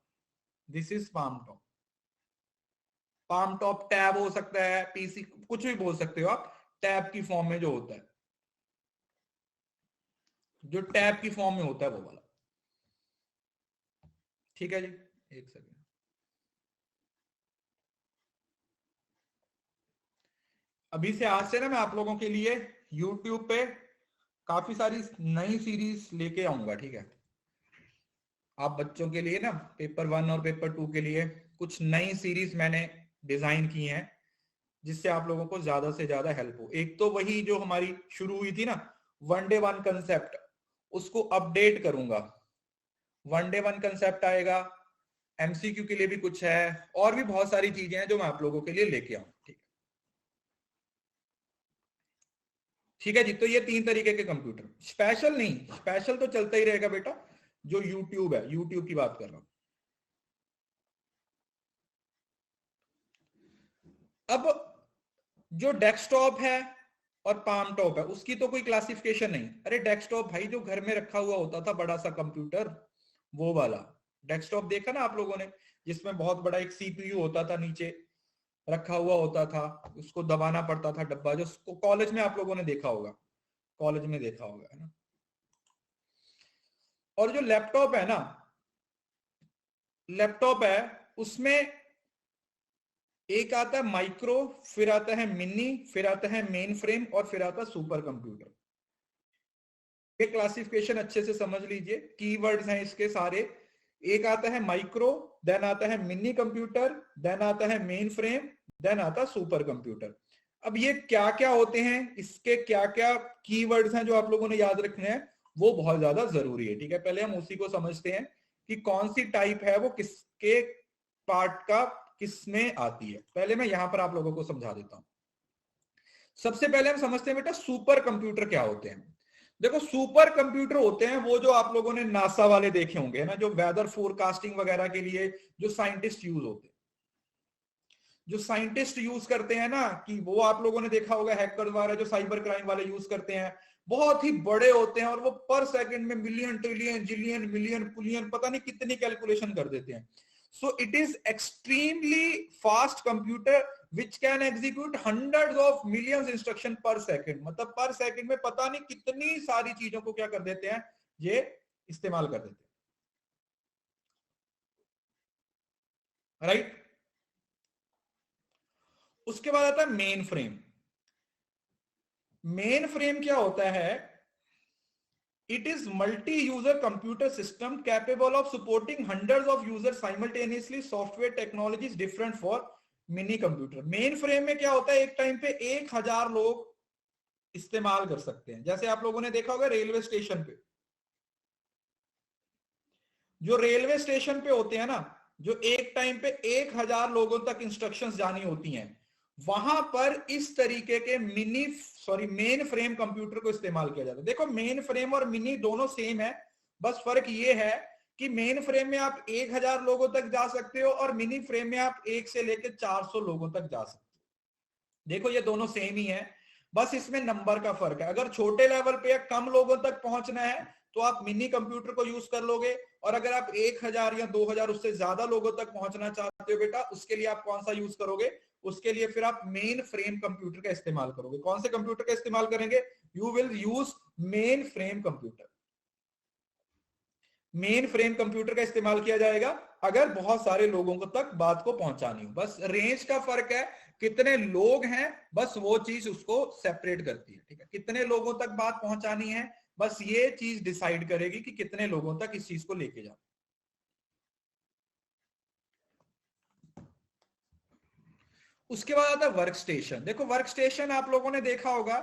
this is palm top. Palm top tab हो सकता है, पीसी, कुछ भी बोल सकते हो आप, टैब की फॉर्म में जो होता है, जो टैब की फॉर्म में होता है वो वाला। ठीक है जी, एक सेकेंड। अभी से आज से ना मैं आप लोगों के लिए YouTube पे काफी सारी नई सीरीज लेके आऊंगा, ठीक है। आप बच्चों के लिए ना पेपर 1 और पेपर 2 के लिए कुछ नई सीरीज मैंने डिजाइन की हैं, जिससे आप लोगों को ज्यादा से ज्यादा हेल्प हो। एक तो वही जो हमारी शुरू हुई थी ना, 1 डे 1 कंसेप्ट, उसको अपडेट करूंगा। 1 डे 1 कंसेप्ट आएगा, एमसीक्यू के लिए भी कुछ है, और भी बहुत सारी चीजें हैं जो मैं आप लोगों के लिए लेके आऊंगा। ठीक है जी। तो ये 3 तरीके के कंप्यूटर, स्पेशल नहीं, स्पेशल तो चलता ही रहेगा बेटा, जो यूट्यूब है, यूट्यूब की बात कर रहा हूं। अब जो डेस्कटॉप है और पाम टॉप है, उसकी तो कोई क्लासिफिकेशन नहीं। अरे डेस्कटॉप भाई जो घर में रखा हुआ होता था, बड़ा सा कंप्यूटर, वो वाला डेस्कटॉप देखा ना आप लोगों ने, जिसमें बहुत बड़ा एक सीपीयू होता था, नीचे रखा हुआ होता था, उसको दबाना पड़ता था डब्बा, जो कॉलेज में आप लोगों ने देखा होगा, कॉलेज में देखा होगा, है ना। और जो लैपटॉप है ना, लैपटॉप है, उसमें एक आता है माइक्रो, फिर आता है मिनी, फिर आता है मेन फ्रेम, और फिर आता है सुपर कंप्यूटर। ये क्लासिफिकेशन अच्छे से समझ लीजिए, कीवर्ड्स हैं इसके सारे। एक आता है माइक्रो, देन आता है मिनी कंप्यूटर, देन आता है मेन फ्रेम, देन आता है सुपर कंप्यूटर। अब ये क्या क्या होते हैं, इसके क्या क्या कीवर्ड्स हैं जो आप लोगों ने याद रखने हैं, वो बहुत ज्यादा जरूरी है। ठीक है, पहले हम उसी को समझते हैं कि कौन सी टाइप है वो, किसके पार्ट का किसमें आती है। पहले मैं यहां पर आप लोगों को समझा देता हूं। सबसे पहले हम समझते हैं बेटा सुपर कंप्यूटर क्या होते हैं। देखो सुपर कंप्यूटर होते हैं वो जो आप लोगों ने नासा वाले देखे होंगे ना, जो वेदर फोरकास्टिंग वगैरह के लिए जो साइंटिस्ट यूज होते हैं, जो साइंटिस्ट यूज करते हैं ना, कि वो आप लोगों ने देखा होगा, हैकर द्वारा जो साइबर क्राइम वाले यूज करते हैं, बहुत ही बड़े होते हैं, और वो पर सेकंड में मिलियन ट्रिलियन जिलियन मिलियन पुलियन पता नहीं कितनी कैलकुलेशन कर देते हैं। So it is extremely fast computer which can execute hundreds of millions instruction पर सेकंड। मतलब पर सेकंड में पता नहीं कितनी सारी चीजों को क्या कर देते हैं, ये इस्तेमाल कर देते हैं, राइट। उसके बाद आता है मेन फ्रेम। मेन फ्रेम क्या होता है, it is multi-user computer system capable of supporting hundreds of users simultaneously. Software technology is different for mini computer. Main frame में क्या होता है, एक टाइम पे 1000 लोग इस्तेमाल कर सकते हैं। जैसे आप लोगों ने देखा होगा रेलवे स्टेशन पे, जो रेलवे स्टेशन पे होते हैं ना, जो एक टाइम पे 1000 लोगों तक इंस्ट्रक्शंस जानी होती हैं, वहां पर इस तरीके के मेन फ्रेम कंप्यूटर को इस्तेमाल किया जाता है। देखो मेन फ्रेम और मिनी दोनों सेम है, बस फर्क ये है कि मेन फ्रेम में आप 1000 लोगों तक जा सकते हो, और मिनी फ्रेम में आप 1 से लेकर 400 लोगों तक जा सकते हो। देखो ये दोनों सेम ही है, बस इसमें नंबर का फर्क है। अगर छोटे लेवल पे कम लोगों तक पहुंचना है तो आप मिनी कंप्यूटर को यूज कर लोगे, और अगर आप 1000 या 2000 उससे ज्यादा लोगों तक पहुंचना चाहते हो बेटा, उसके लिए आप कौन सा यूज करोगे, उसके लिए फिर आप मेन फ्रेम कंप्यूटर का इस्तेमाल करोगे। कौन से कंप्यूटर का इस्तेमाल करेंगे, you will use main frame computer. Main frame computer का इस्तेमाल किया जाएगा अगर बहुत सारे लोगों को तक बात को पहुंचानी हो। बस रेंज का फर्क है, कितने लोग हैं, बस वो चीज उसको सेपरेट करती है। ठीक है, कितने लोगों तक बात पहुंचानी है, बस ये चीज डिसाइड करेगी कि कितने लोगों तक इस चीज को लेके जाओ। उसके बाद आता है वर्क स्टेशन। देखो वर्क स्टेशन आप लोगों ने देखा होगा,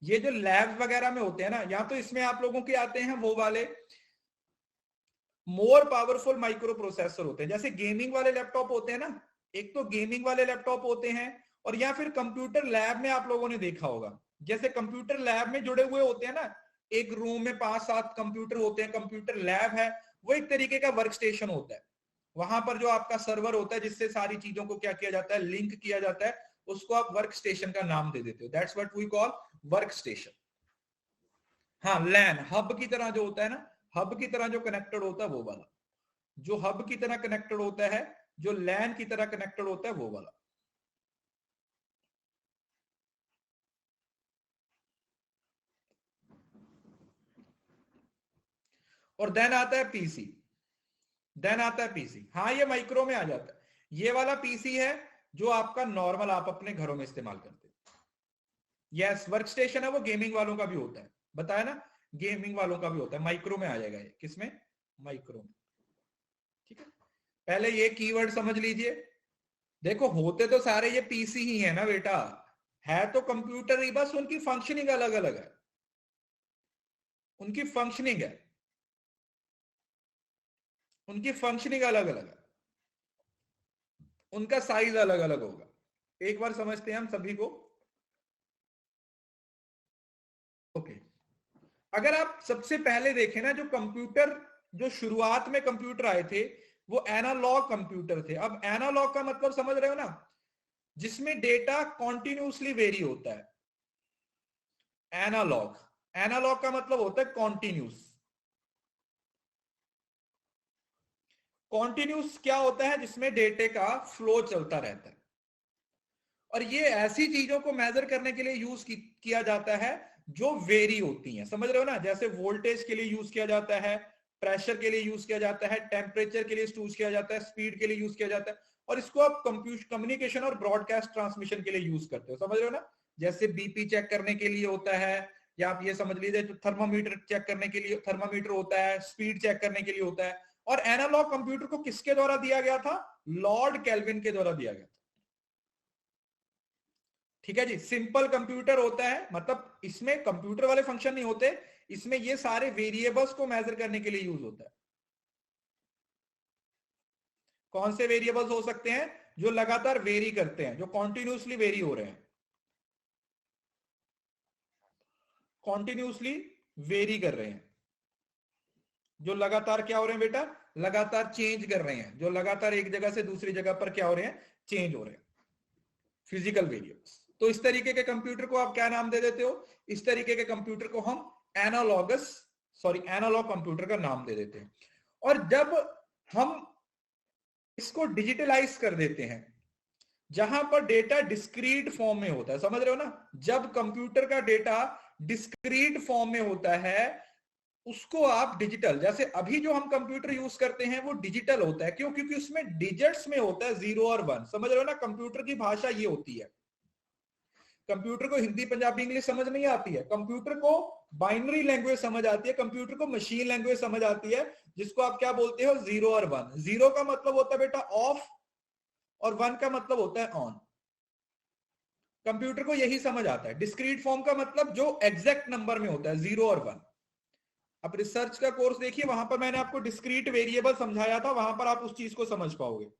ये जो लैब वगैरह में होते हैं ना, या तो इसमें आप लोगों के आते हैं वो वाले मोर पावरफुल माइक्रो प्रोसेसर होते हैं, जैसे गेमिंग वाले लैपटॉप होते हैं ना, एक तो गेमिंग वाले लैपटॉप होते हैं, और या फिर कंप्यूटर लैब में आप लोगों ने देखा होगा, जैसे कंप्यूटर लैब में जुड़े हुए होते हैं ना, एक रूम में 5-7 कंप्यूटर होते हैं, कंप्यूटर लैब है, वो एक तरीके का वर्क स्टेशन होता है। वहां पर जो आपका सर्वर होता है जिससे सारी चीजों को क्या किया जाता है, लिंक किया जाता है, उसको आप वर्क स्टेशन का नाम दे देते हो, that's what we call work station. हाँ लैन हब की तरह जो होता है ना, हब की तरह जो कनेक्टेड होता है वो वाला। जो हब की तरह कनेक्टेड होता है, जो लैन की तरह कनेक्टेड होता है, वो वाला। और देन आता है पीसी, देन आता है पीसी। हाँ, ये माइक्रो में आ जाता है। ये वाला पीसी है जो आपका नॉर्मल आप अपने घरों में इस्तेमाल करते हैं। यस, वर्क स्टेशन है वो, गेमिंग वालों का भी होता है, बताया ना, गेमिंग वालों का भी होता है। माइक्रो में आ जाएगा ये, किसमें, माइक्रो में। ठीक है, पहले ये कीवर्ड समझ लीजिए। देखो होते तो सारे ये पीसी ही है ना बेटा, है तो कंप्यूटर ही, बस उनकी फंक्शनिंग अलग अलग है, उनकी फंक्शनिंग है, उनकी फंक्शनिंग अलग अलग है, उनका साइज अलग अलग होगा। एक बार समझते हैं हम सभी को। ओके, अगर आप सबसे पहले देखें ना, जो कंप्यूटर, जो शुरुआत में कंप्यूटर आए थे वो एनालॉग कंप्यूटर थे। अब एनालॉग का मतलब समझ रहे हो ना, जिसमें डेटा कॉन्टिन्यूसली वेरी होता है। एनालॉग, एनालॉग का मतलब होता है कॉन्टिन्यूस। कॉन्टिन्यूस क्या होता है, जिसमें डेटे का फ्लो चलता रहता है। और ये ऐसी चीजों को मेजर करने के लिए यूज किया जाता है जो वेरी होती हैं, समझ रहे हो ना, जैसे वोल्टेज के लिए यूज किया जाता है, प्रेशर के लिए यूज किया जाता है, टेम्परेचर के लिए यूज किया जाता है, स्पीड के लिए यूज किया जाता है। और इसको आप कम्युनिकेशन और ब्रॉडकास्ट ट्रांसमिशन के लिए यूज करते हो, समझ रहे हो ना। जैसे बीपी चेक करने के लिए होता है, या आप ये समझ लीजिए तो थर्मामीटर चेक करने के लिए थर्मामीटर होता है, स्पीड चेक करने के लिए होता है। और एनालॉग कंप्यूटर को किसके द्वारा दिया गया था, लॉर्ड केल्विन के द्वारा दिया गया था। ठीक है जी, सिंपल कंप्यूटर होता है, मतलब इसमें कंप्यूटर वाले फंक्शन नहीं होते, इसमें ये सारे वेरिएबल्स को मेजर करने के लिए यूज होता है। कौन से वेरिएबल्स हो सकते हैं, जो लगातार वेरी करते हैं, जो कॉन्टिन्यूसली वेरी हो रहे हैं, कॉन्टिन्यूसली वेरी कर रहे हैं, जो लगातार क्या हो रहे हैं बेटा, लगातार चेंज कर रहे हैं, जो लगातार एक जगह से दूसरी जगह पर क्या हो रहे हैं, चेंज हो रहे हैं, फिजिकल वेरिएबल्स। तो इस तरीके के कंप्यूटर को आप क्या नाम दे देते हो, इस तरीके के कंप्यूटर को हम एनालॉगस, सॉरी एनालॉग कंप्यूटर का नाम दे देते हैं। और जब हम इसको डिजिटलाइज कर देते हैं, जहां पर डेटा डिस्क्रीट फॉर्म में होता है, समझ रहे हो ना, जब कंप्यूटर का डेटा डिस्क्रीट फॉर्म में होता है, उसको आप डिजिटल, जैसे अभी जो हम कंप्यूटर यूज करते हैं वो डिजिटल होता है, क्यों, क्योंकि उसमें डिजिट्स में होता है 0 और 1, समझ रहे हो ना। कंप्यूटर की भाषा ये होती है, कंप्यूटर को हिंदी पंजाबी इंग्लिश समझ नहीं आती है, कंप्यूटर को बाइनरी लैंग्वेज समझ आती है, कंप्यूटर को मशीन लैंग्वेज समझ आती है, जिसको आप क्या बोलते हो, 0 और 1। 0 का मतलब होता है बेटा ऑफ, और 1 का मतलब होता है ऑन। कंप्यूटर को यही समझ आता है। डिस्क्रीट फॉर्म का मतलब जो एग्जैक्ट नंबर में होता है, 0 और 1। अब रिसर्च का कोर्स देखिए, वहां पर मैंने आपको डिस्क्रीट वेरिएबल समझाया था, वहां पर आप उस चीज को समझ पाओगे।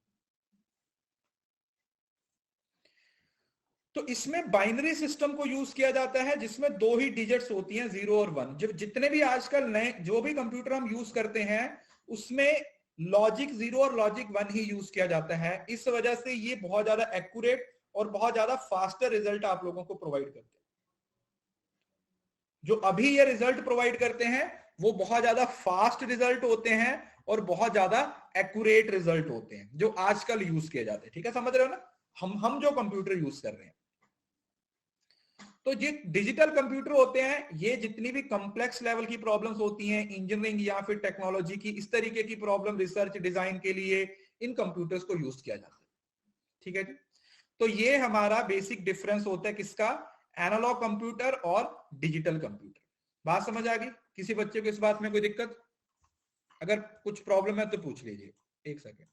तो इसमें बाइनरी सिस्टम को यूज किया जाता है, जिसमें दो ही डिजिट्स होती हैं, 0 और 1। जब जितने भी आजकल नए जो भी कंप्यूटर हम यूज करते हैं, उसमें लॉजिक 0 और लॉजिक 1 ही यूज किया जाता है। इस वजह से ये बहुत ज्यादा एक्यूरेट और बहुत ज्यादा फास्टर रिजल्ट आप लोगों को प्रोवाइड करते हैं। जो अभी ये रिजल्ट प्रोवाइड करते हैं वो बहुत ज्यादा फास्ट रिजल्ट होते हैं और बहुत ज्यादा एक्यूरेट रिजल्ट होते हैं, जो आजकल यूज किए जाते हैं। ठीक है, समझ रहे हो ना, हम जो कंप्यूटर यूज कर रहे हैं। तो ये डिजिटल कंप्यूटर होते हैं, ये जितनी भी कॉम्प्लेक्स लेवल की प्रॉब्लम्स होती हैं इंजीनियरिंग या फिर टेक्नोलॉजी की, इस तरीके की प्रॉब्लम रिसर्च डिजाइन के लिए इन कंप्यूटर्स को यूज किया जाता है। ठीक है जी, तो ये हमारा बेसिक डिफरेंस होता है किसका, एनालॉग कंप्यूटर और डिजिटल कंप्यूटर। बात समझ आ गई, किसी बच्चे को इस बात में कोई दिक्कत, अगर कुछ प्रॉब्लम है तो पूछ लीजिए, एक सेकेंड।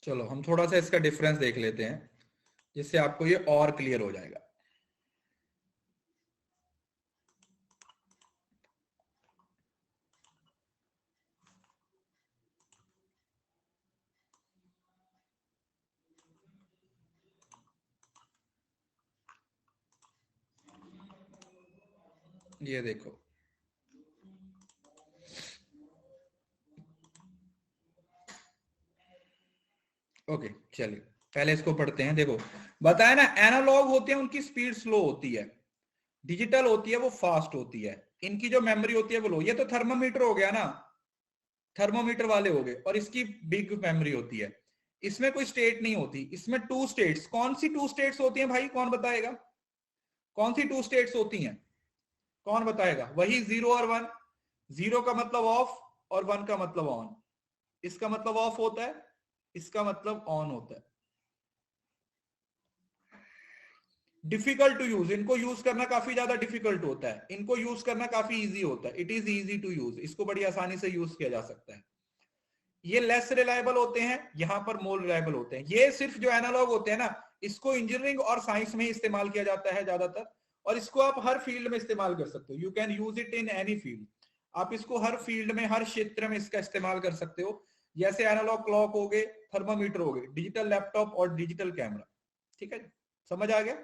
चलो हम थोड़ा सा इसका डिफरेंस देख लेते हैं, जिससे आपको ये और क्लियर हो जाएगा। ये देखो, ओके चलिए पहले इसको पढ़ते हैं। देखो बताया ना, एनालॉग होते हैं उनकी स्पीड स्लो होती है, डिजिटल होती है वो फास्ट होती है, इनकी जो मेमोरी होती है वो लो। ये तो थर्मामीटर हो गया ना, थर्मोमीटर वाले हो गए, और इसकी बिग मेमोरी होती है। इसमें कोई स्टेट नहीं होती, इसमें टू स्टेट्स। कौन सी टू स्टेट्स होती हैं भाई, कौन बताएगा? कौन सी टू स्टेट्स होती हैं, कौन बताएगा? वही 0 और 1। 0 का मतलब ऑफ और 1 का मतलब ऑन। इसका मतलब ऑफ होता है, इसका मतलब ऑन होता है। डिफिकल्ट टू यूज, इनको यूज करना काफी ज्यादा डिफिकल्ट होता है, इनको यूज करना काफी इजी होता है। It is easy to use, इसको बड़ी आसानी से यूज किया जा सकता है। ये लेस रिलायबल होते हैं, यहां पर मोर रिलायबल होते हैं। ये सिर्फ जो एनालॉग होते हैं ना, इसको इंजीनियरिंग और साइंस में ही इस्तेमाल किया जाता है ज्यादातर, और इसको आप हर फील्ड में इस्तेमाल कर सकते हो। You can use it in any field. आप इसको हर फील्ड में, हर क्षेत्र में इसका इस्तेमाल कर सकते हो। जैसे एनालॉग क्लॉक हो गए, थर्मामीटर हो गए, डिजिटल लैपटॉप और डिजिटल कैमरा। ठीक है, समझ आ गया?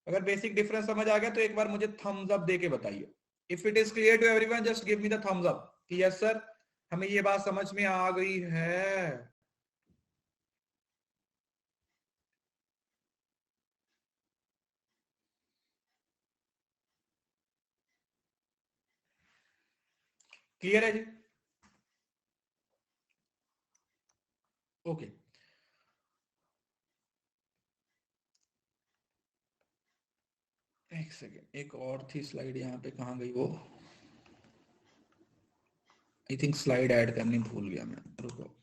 अगर बेसिक डिफरेंस समझ आ गया तो एक बार मुझे थम्स अप दे के बताइए। If it is clear to everyone just give me the thumbs up कि यस सर, हमें ये बात समझ में आ गई है। क्लियर है जी? ओके, एक सेकेंड, एक और थी स्लाइड यहाँ पे, कहाँ गई वो? आई थिंक स्लाइड ऐड करनी भूल गया मैं, रुको।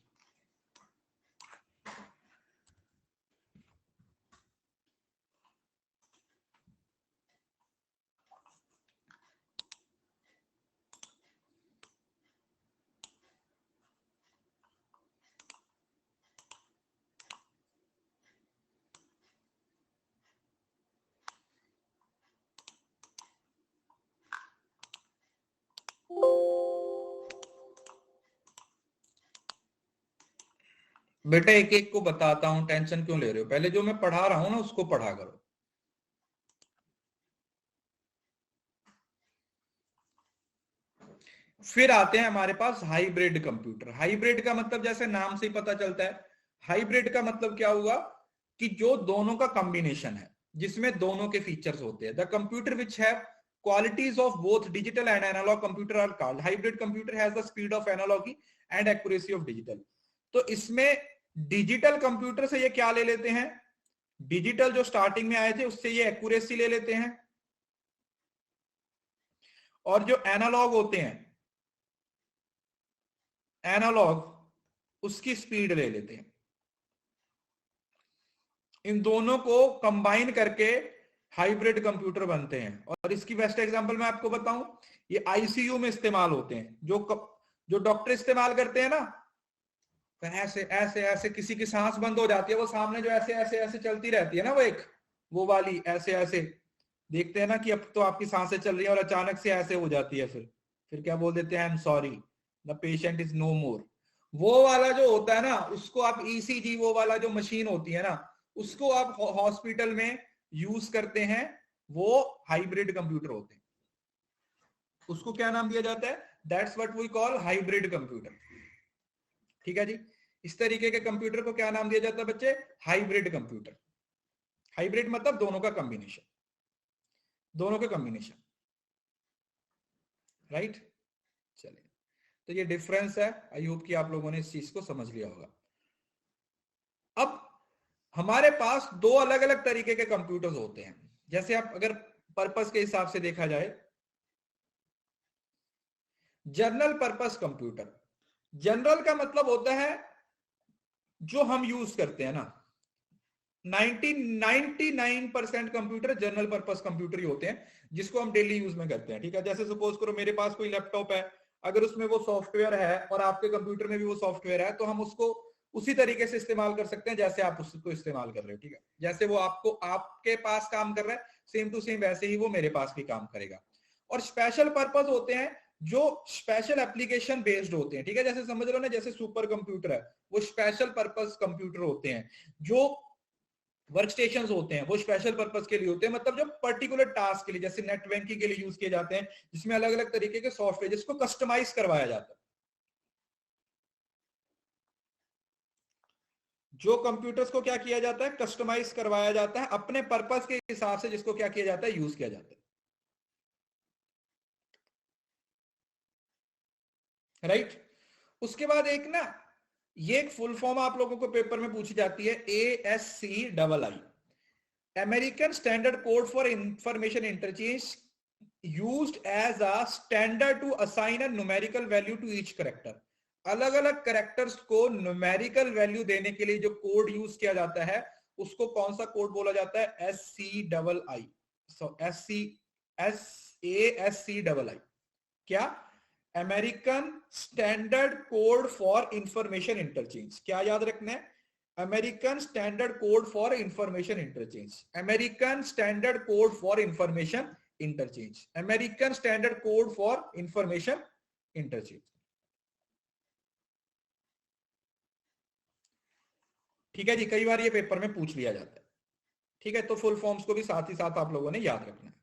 बेटा एक एक को बताता हूँ, टेंशन क्यों ले रहे हो? पहले जो मैं पढ़ा रहा हूं ना उसको पढ़ा करो। फिर आते हैं हमारे पास हाइब्रिड कंप्यूटर। हाइब्रिड का मतलब जैसे नाम से ही पता चलता है, हाइब्रिड का मतलब क्या हुआ कि जो दोनों का कॉम्बिनेशन है, जिसमें दोनों के फीचर्स होते हैं। The computer which have qualities of both digital and analog computer are called hybrid computer, has the speed of analogy and accuracy of digital. तो इसमें डिजिटल कंप्यूटर से ये क्या ले लेते हैं, डिजिटल जो स्टार्टिंग में आए थे उससे ये एक्यूरेसी ले लेते हैं, और जो एनालॉग होते हैं, एनालॉग उसकी स्पीड ले लेते हैं। इन दोनों को कंबाइन करके हाइब्रिड कंप्यूटर बनते हैं। और इसकी बेस्ट एग्जांपल मैं आपको बताऊं, ये आईसीयू में इस्तेमाल होते हैं। जो डॉक्टर इस्तेमाल करते हैं ना, ऐसे ऐसे ऐसे किसी की सांस बंद हो जाती है, वो सामने जो ऐसे ऐसे ऐसे चलती रहती है ना, वो एक वो वाली ऐसे ऐसे देखते हैं ना कि अब तो आपकी सांसें चल रही है और अचानक से ऐसे हो जाती है, फिर क्या बोल देते हैं, I am sorry, the patient is no more. वो वाला जो होता है ना, उसको आप ईसीजी, वो वाला जो मशीन होती है ना, उसको आप हॉस्पिटल में यूज करते हैं। वो हाइब्रिड कंप्यूटर होते हैं। उसको क्या नाम दिया जाता है? That's what we call hybrid computer. ठीक है जी, इस तरीके के कंप्यूटर को क्या नाम दिया जाता है बच्चे? Hybrid computer. हाइब्रिड मतलब दोनों का कॉम्बिनेशन, दोनों के कॉम्बिनेशन, राइट। चलिए, तो ये डिफरेंस है। आई होप कि आप लोगों ने इस चीज को समझ लिया होगा। अब हमारे पास दो अलग अलग तरीके के कंप्यूटर्स होते हैं। जैसे आप अगर पर्पस के हिसाब से देखा जाए, जनरल पर्पस कंप्यूटर। जनरल का मतलब होता है जो हम यूज करते हैं ना, 99% कंप्यूटर जनरल पर्पस कंप्यूटर ही होते हैं, जिसको हम डेली यूज में करते हैं। ठीक है, जैसे सपोज करो मेरे पास कोई लैपटॉप है, अगर उसमें वो सॉफ्टवेयर है और आपके कंप्यूटर में भी वो सॉफ्टवेयर है, तो हम उसको उसी तरीके से इस्तेमाल कर सकते हैं जैसे आप उसको इस्तेमाल कर रहे हो। ठीक है, जैसे वो आपको आपके पास काम कर रहा है, सेम टू सेम वैसे ही वो मेरे पास भी काम करेगा। और स्पेशल पर्पस होते हैं जो स्पेशल एप्लीकेशन बेस्ड होते हैं। ठीक है, जैसे समझ लो ना, जैसे सुपर कंप्यूटर है, वो स्पेशल पर्पस कंप्यूटर होते हैं जो वर्क स्टेशन होते हैं वो स्पेशल पर्पस के लिए होते हैं, मतलब जो पर्टिकुलर टास्क के लिए, जैसे नेट बैंकिंग के लिए यूज किए जाते हैं, जिसमें अलग अलग तरीके के सॉफ्टवेयर जिसको कस्टमाइज करवाया जाता है। जो कंप्यूटर्स को क्या किया जाता है, कस्टमाइज करवाया जाता है अपने पर्पस के हिसाब से, जिसको क्या किया जाता है, यूज किया जाता है। राइट। उसके बाद एक ना, ये एक फुल फॉर्म आप लोगों को पेपर में पूछी जाती है, ASCII, American standard code for information interchange, used as a standard to assign a numerical value to each character. अलग अलग कैरेक्टर्स को न्यूमेरिकल वैल्यू देने के लिए जो कोड यूज किया जाता है, उसको कौन सा कोड बोला जाता है, SCII। सो ASCII क्या, American standard code for information interchange. क्या याद रखना है, American standard code for information interchange, American standard code for information interchange, American standard code for information interchange. ठीक है जी, कई बार ये पेपर में पूछ लिया जाता है। ठीक है, तो फुल फॉर्म्स को भी साथ ही साथ आप लोगों ने याद रखना है।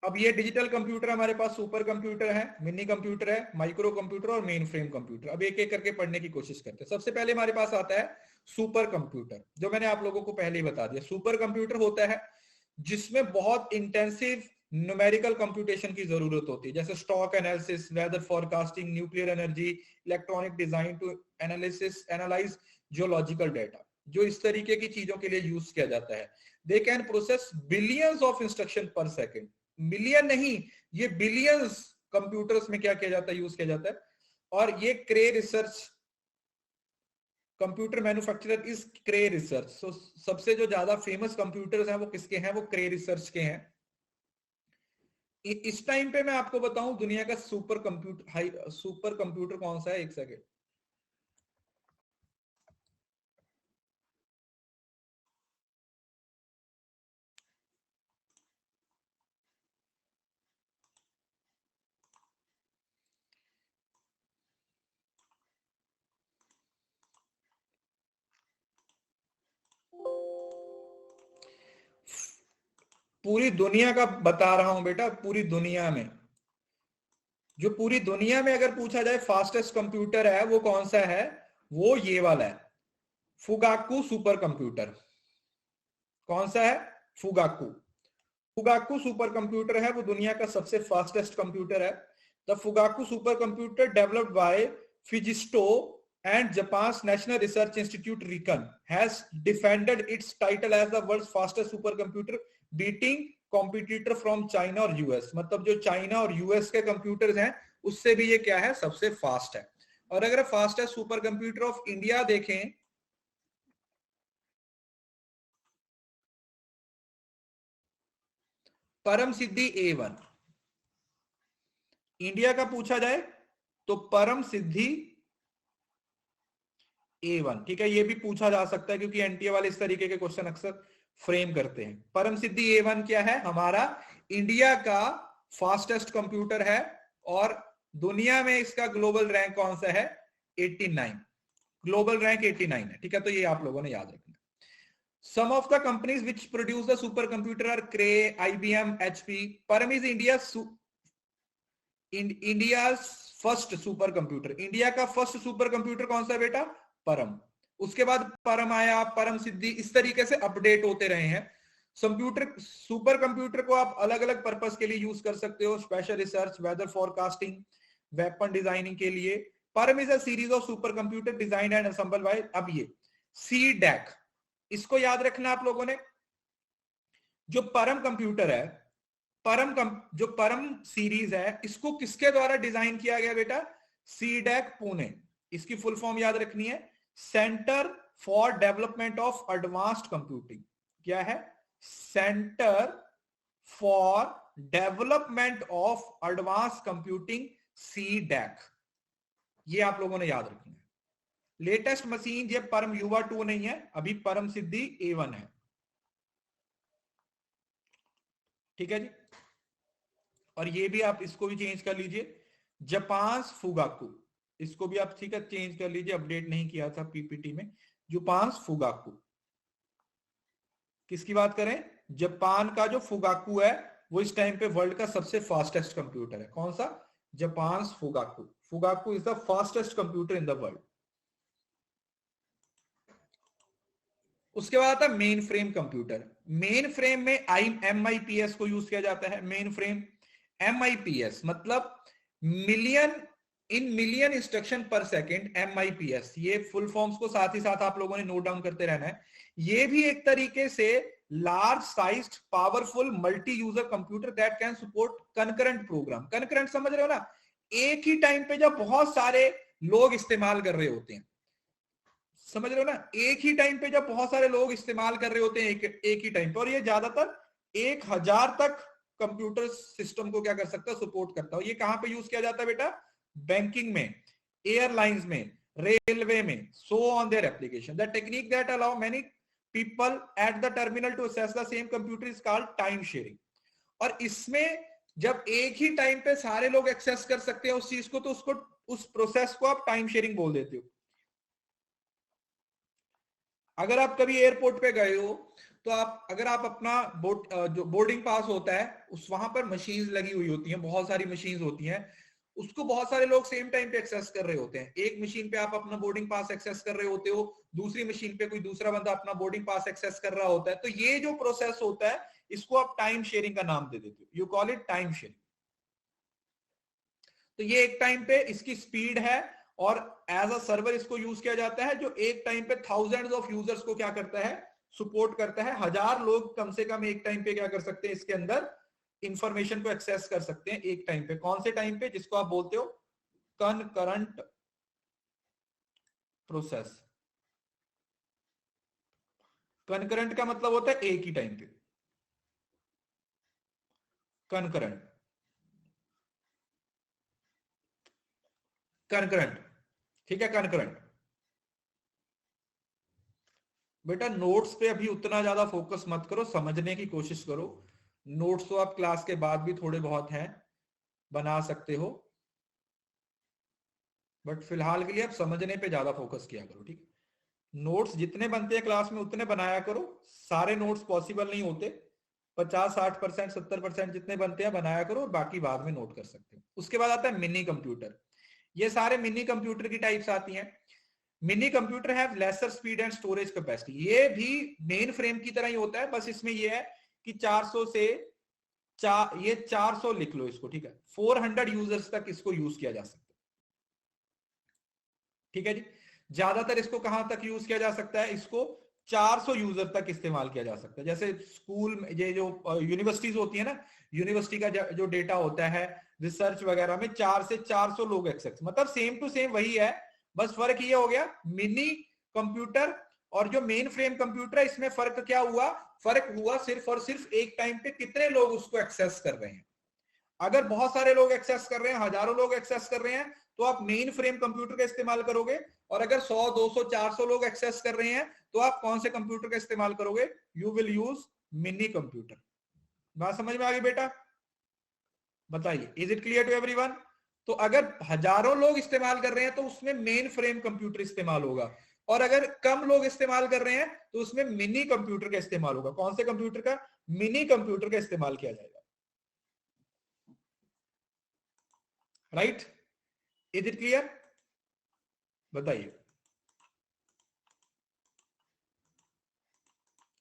अब ये डिजिटल कंप्यूटर हमारे पास सुपर कंप्यूटर है, मिनी कंप्यूटर है, माइक्रो कंप्यूटर और मेन फ्रेम कंप्यूटर। अब एक एक करके पढ़ने की कोशिश करते हैं। सबसे पहले हमारे पास आता है सुपर कंप्यूटर, जो मैंने आप लोगों को पहले ही बता दिया। सुपर कंप्यूटर होता है जिसमें बहुत इंटेंसिव न्यूमेरिकल कंप्यूटेशन की जरूरत होती है, जैसे stock analysis, weather forecasting, nuclear energy, electronic design to analyse geological data, जो इस तरीके की चीजों के लिए यूज किया जाता है। They can process billions of instruction पर सेकेंड, मिलियन नहीं, ये बिलियंस कंप्यूटर्स में क्या किया जाता है, यूज किया जाता है। और ये Cray research, computer manufacturer is Cray research. So सबसे जो ज्यादा फेमस कंप्यूटर्स हैं वो किसके हैं, वो क्रे रिसर्च के हैं। इस टाइम पे मैं आपको बताऊं दुनिया का सुपर कंप्यूटर कौन सा है, एक सेकेंड। पूरी दुनिया का बता रहा हूं बेटा, पूरी दुनिया में, जो पूरी दुनिया में अगर पूछा जाए फास्टेस्ट कंप्यूटर है वो कौन सा है, वो ये वाला है, फुगाकू सुपर कंप्यूटर। कौन सा है, फुगाकू। फुगाकू सुपर कंप्यूटर है, वो दुनिया का सबसे फास्टेस्ट कंप्यूटर है। The Fugaku super computer developed by Fujitsu and Japan's National Research Institute RICON has defended its title as the world's fastest supercomputer, beating competitor from China और US। मतलब जो चाइना और यूएस के कंप्यूटर्स हैं उससे भी ये क्या है, सबसे फास्ट है। और अगर fastest super computer of India देखें, परम सिद्धि A1। इंडिया का पूछा जाए तो परम सिद्धि A1। ठीक है, ये भी पूछा जा सकता है क्योंकि एनटीए वाले इस तरीके के क्वेश्चन अक्सर फ्रेम करते हैं। परम सिद्धि A1 क्या है, हमारा इंडिया का फास्टेस्ट कंप्यूटर है। और दुनिया में इसका ग्लोबल रैंक कौन सा है, 89। ग्लोबल रैंक 89 है। ठीक है, तो ये आप लोगों ने याद रखना। Some of the companies which produce the supercomputer are Cray, IBM, HP. Param is India's first super computer. India का फर्स्ट सुपर कंप्यूटर कौन सा है बेटा, परम। उसके बाद परम आया, परम सिद्धि, इस तरीके से अपडेट होते रहे हैं। कंप्यूटर, सुपर कंप्यूटर को आप अलग अलग पर्पस के लिए यूज कर सकते हो, special research, weather forecasting, weapon designing के लिए। Param is a series of super computer design and assemble by, अब ये CDAC, इसको याद रखना आप लोगों ने। जो परम कंप्यूटर है, जो परम सीरीज है, इसको किसके द्वारा डिजाइन किया गया बेटा, CDAC पुणे। इसकी फुल फॉर्म याद रखनी है, centre for development of advanced computing. क्या है, centre for development of advance computing, CDAC। ये आप लोगों ने याद रखना है। लेटेस्ट मशीन ये परम युवा 2 नहीं है, अभी परम सिद्धि A1 है। ठीक है जी, और ये भी आप इसको भी चेंज कर लीजिए, जापान फुगाकू, इसको भी आप ठीक है चेंज कर लीजिए, अपडेट नहीं किया था पीपीटी में। Japan's Fugaku. किसकी बात करें? जापान का जो फुगाकू है वो इस टाइम पे वर्ल्ड का सबसे फास्टेस्ट कंप्यूटर है। कौन सा? Japan's Fugaku. Fugaku is the fastest computer in the world. उसके बाद आता है main frame computer. Main frame में MIPS को यूज किया जाता है। मेन फ्रेम MIPS मतलब मिलियन इंस्ट्रक्शन पर सेकेंड। MIPS ये फुल फॉर्म्स को साथ ही साथ आप लोगों ने नोट डाउन करते रहना है। ये भी एक तरीके से large sized powerful multi user computer that can support concurrent program. Concurrent समझ रहे हो ना? एक ही टाइम पे जब बहुत सारे लोग इस्तेमाल कर रहे होते हैं, समझ रहे हो ना? एक ही टाइम पे जब बहुत सारे लोग इस्तेमाल कर रहे होते हैं एक ही टाइम पे, और ये ज्यादातर 1000 तक कंप्यूटर सिस्टम को क्या कर सकता है? सपोर्ट करता है। ये कहां पे यूज किया जाता है बेटा? बैंकिंग में, एयरलाइंस में, रेलवे में, so on there application. The technique that allow many people at the terminal to access the same computer is called time sharing. और इसमें जब एक ही टाइम पे सारे लोग एक्सेस कर सकते हैं उस चीज को, तो उसको, उस प्रोसेस को आप टाइम शेयरिंग बोल देते हो। अगर आप कभी एयरपोर्ट पे गए हो तो आप, अगर आप अपना जो बोर्डिंग पास होता है उस, वहां पर मशीन्स लगी हुई होती हैं, बहुत सारी मशीन्स होती हैं, उसको बहुत सारे लोग सेम टाइम पे एक्सेस कर रहे होते हैं। एक मशीन पे आप अपना बोर्डिंग पास एक्सेस कर रहे होते हो, दूसरी मशीन पे कोई दूसरा बंदा अपना बोर्डिंग पास एक्सेस कर रहा होता है। तो ये जो प्रोसेस होता है इसको आप टाइम शेयरिंग का नाम दे देते हो। You call it time sharing. तो ये एक टाइम पे इसकी स्पीड है और एज अ सर्वर इसको यूज किया जाता है, जो एक टाइम पे थाउजेंड्स ऑफ यूजर्स को क्या करता है? सपोर्ट करता है। 1000 लोग कम से कम एक टाइम पे क्या कर सकते हैं? इसके अंदर इंफॉर्मेशन को एक्सेस कर सकते हैं एक टाइम पे। कौन से टाइम पे? जिसको आप बोलते हो कनकरंट प्रोसेस। कनकरंट का मतलब होता है एक ही टाइम पे, कनकरंट, कनकरंट, ठीक है, कनकरंट। बेटा नोट्स पे अभी उतना ज्यादा फोकस मत करो, समझने की कोशिश करो। नोट्स तो आप क्लास के बाद भी थोड़े बहुत हैं, बना सकते हो, बट फिलहाल के लिए आप समझने पे ज्यादा फोकस किया करो, ठीक है? नोट्स जितने बनते हैं क्लास में उतने बनाया करो। सारे नोट्स पॉसिबल नहीं होते, 50-60%, 70% जितने बनते हैं बनाया करो, और बाकी बाद में नोट कर सकते हो। उसके बाद आता है मिनी कंप्यूटर। ये सारे मिनी कंप्यूटर की टाइप्स आती हैं। Mini computer have laser speed and storage capacity. ये भी मेन फ्रेम की तरह ही होता है, बस इसमें ये है कि 400 से ये 400 लिख लो इसको, ठीक है? 400 यूजर्स तक इसको यूज किया जा सकता है, ठीक है जी? ज्यादातर इसको कहां तक यूज किया जा सकता है? इसको 400 यूजर तक इस्तेमाल किया जा सकता है। जैसे स्कूल में, ये जो यूनिवर्सिटीज होती है ना, यूनिवर्सिटी का जो डेटा होता है रिसर्च वगैरह में, 4 से 400 लोग एक्सेस, मतलब सेम टू सेम वही है, बस फर्क ये हो गया मिनी कंप्यूटर और जो मेन फ्रेम कंप्यूटर है, इसमें फर्क क्या हुआ? फर्क हुआ सिर्फ और सिर्फ एक टाइम पे कितने लोग उसको एक्सेस कर रहे हैं। अगर बहुत सारे लोग एक्सेस कर रहे हैं, हजारों लोग एक्सेस कर रहे हैं, तो आप मेन फ्रेम कंप्यूटर का इस्तेमाल करोगे। और अगर 100, 200, 400 लोग एक्सेस कर रहे हैं, तो आप कौन से कंप्यूटर का इस्तेमाल करोगे? You will use mini computer. बात समझ में आ गई बेटा? बताइए, is it clear to everyone? तो अगर हजारों लोग इस्तेमाल कर रहे हैं तो उसमें मेन फ्रेम कंप्यूटर इस्तेमाल होगा, और अगर कम लोग इस्तेमाल कर रहे हैं तो उसमें मिनी कंप्यूटर का इस्तेमाल होगा। कौन से कंप्यूटर का? मिनी कंप्यूटर का इस्तेमाल किया जाएगा। राइट? Is it clear? बताइए।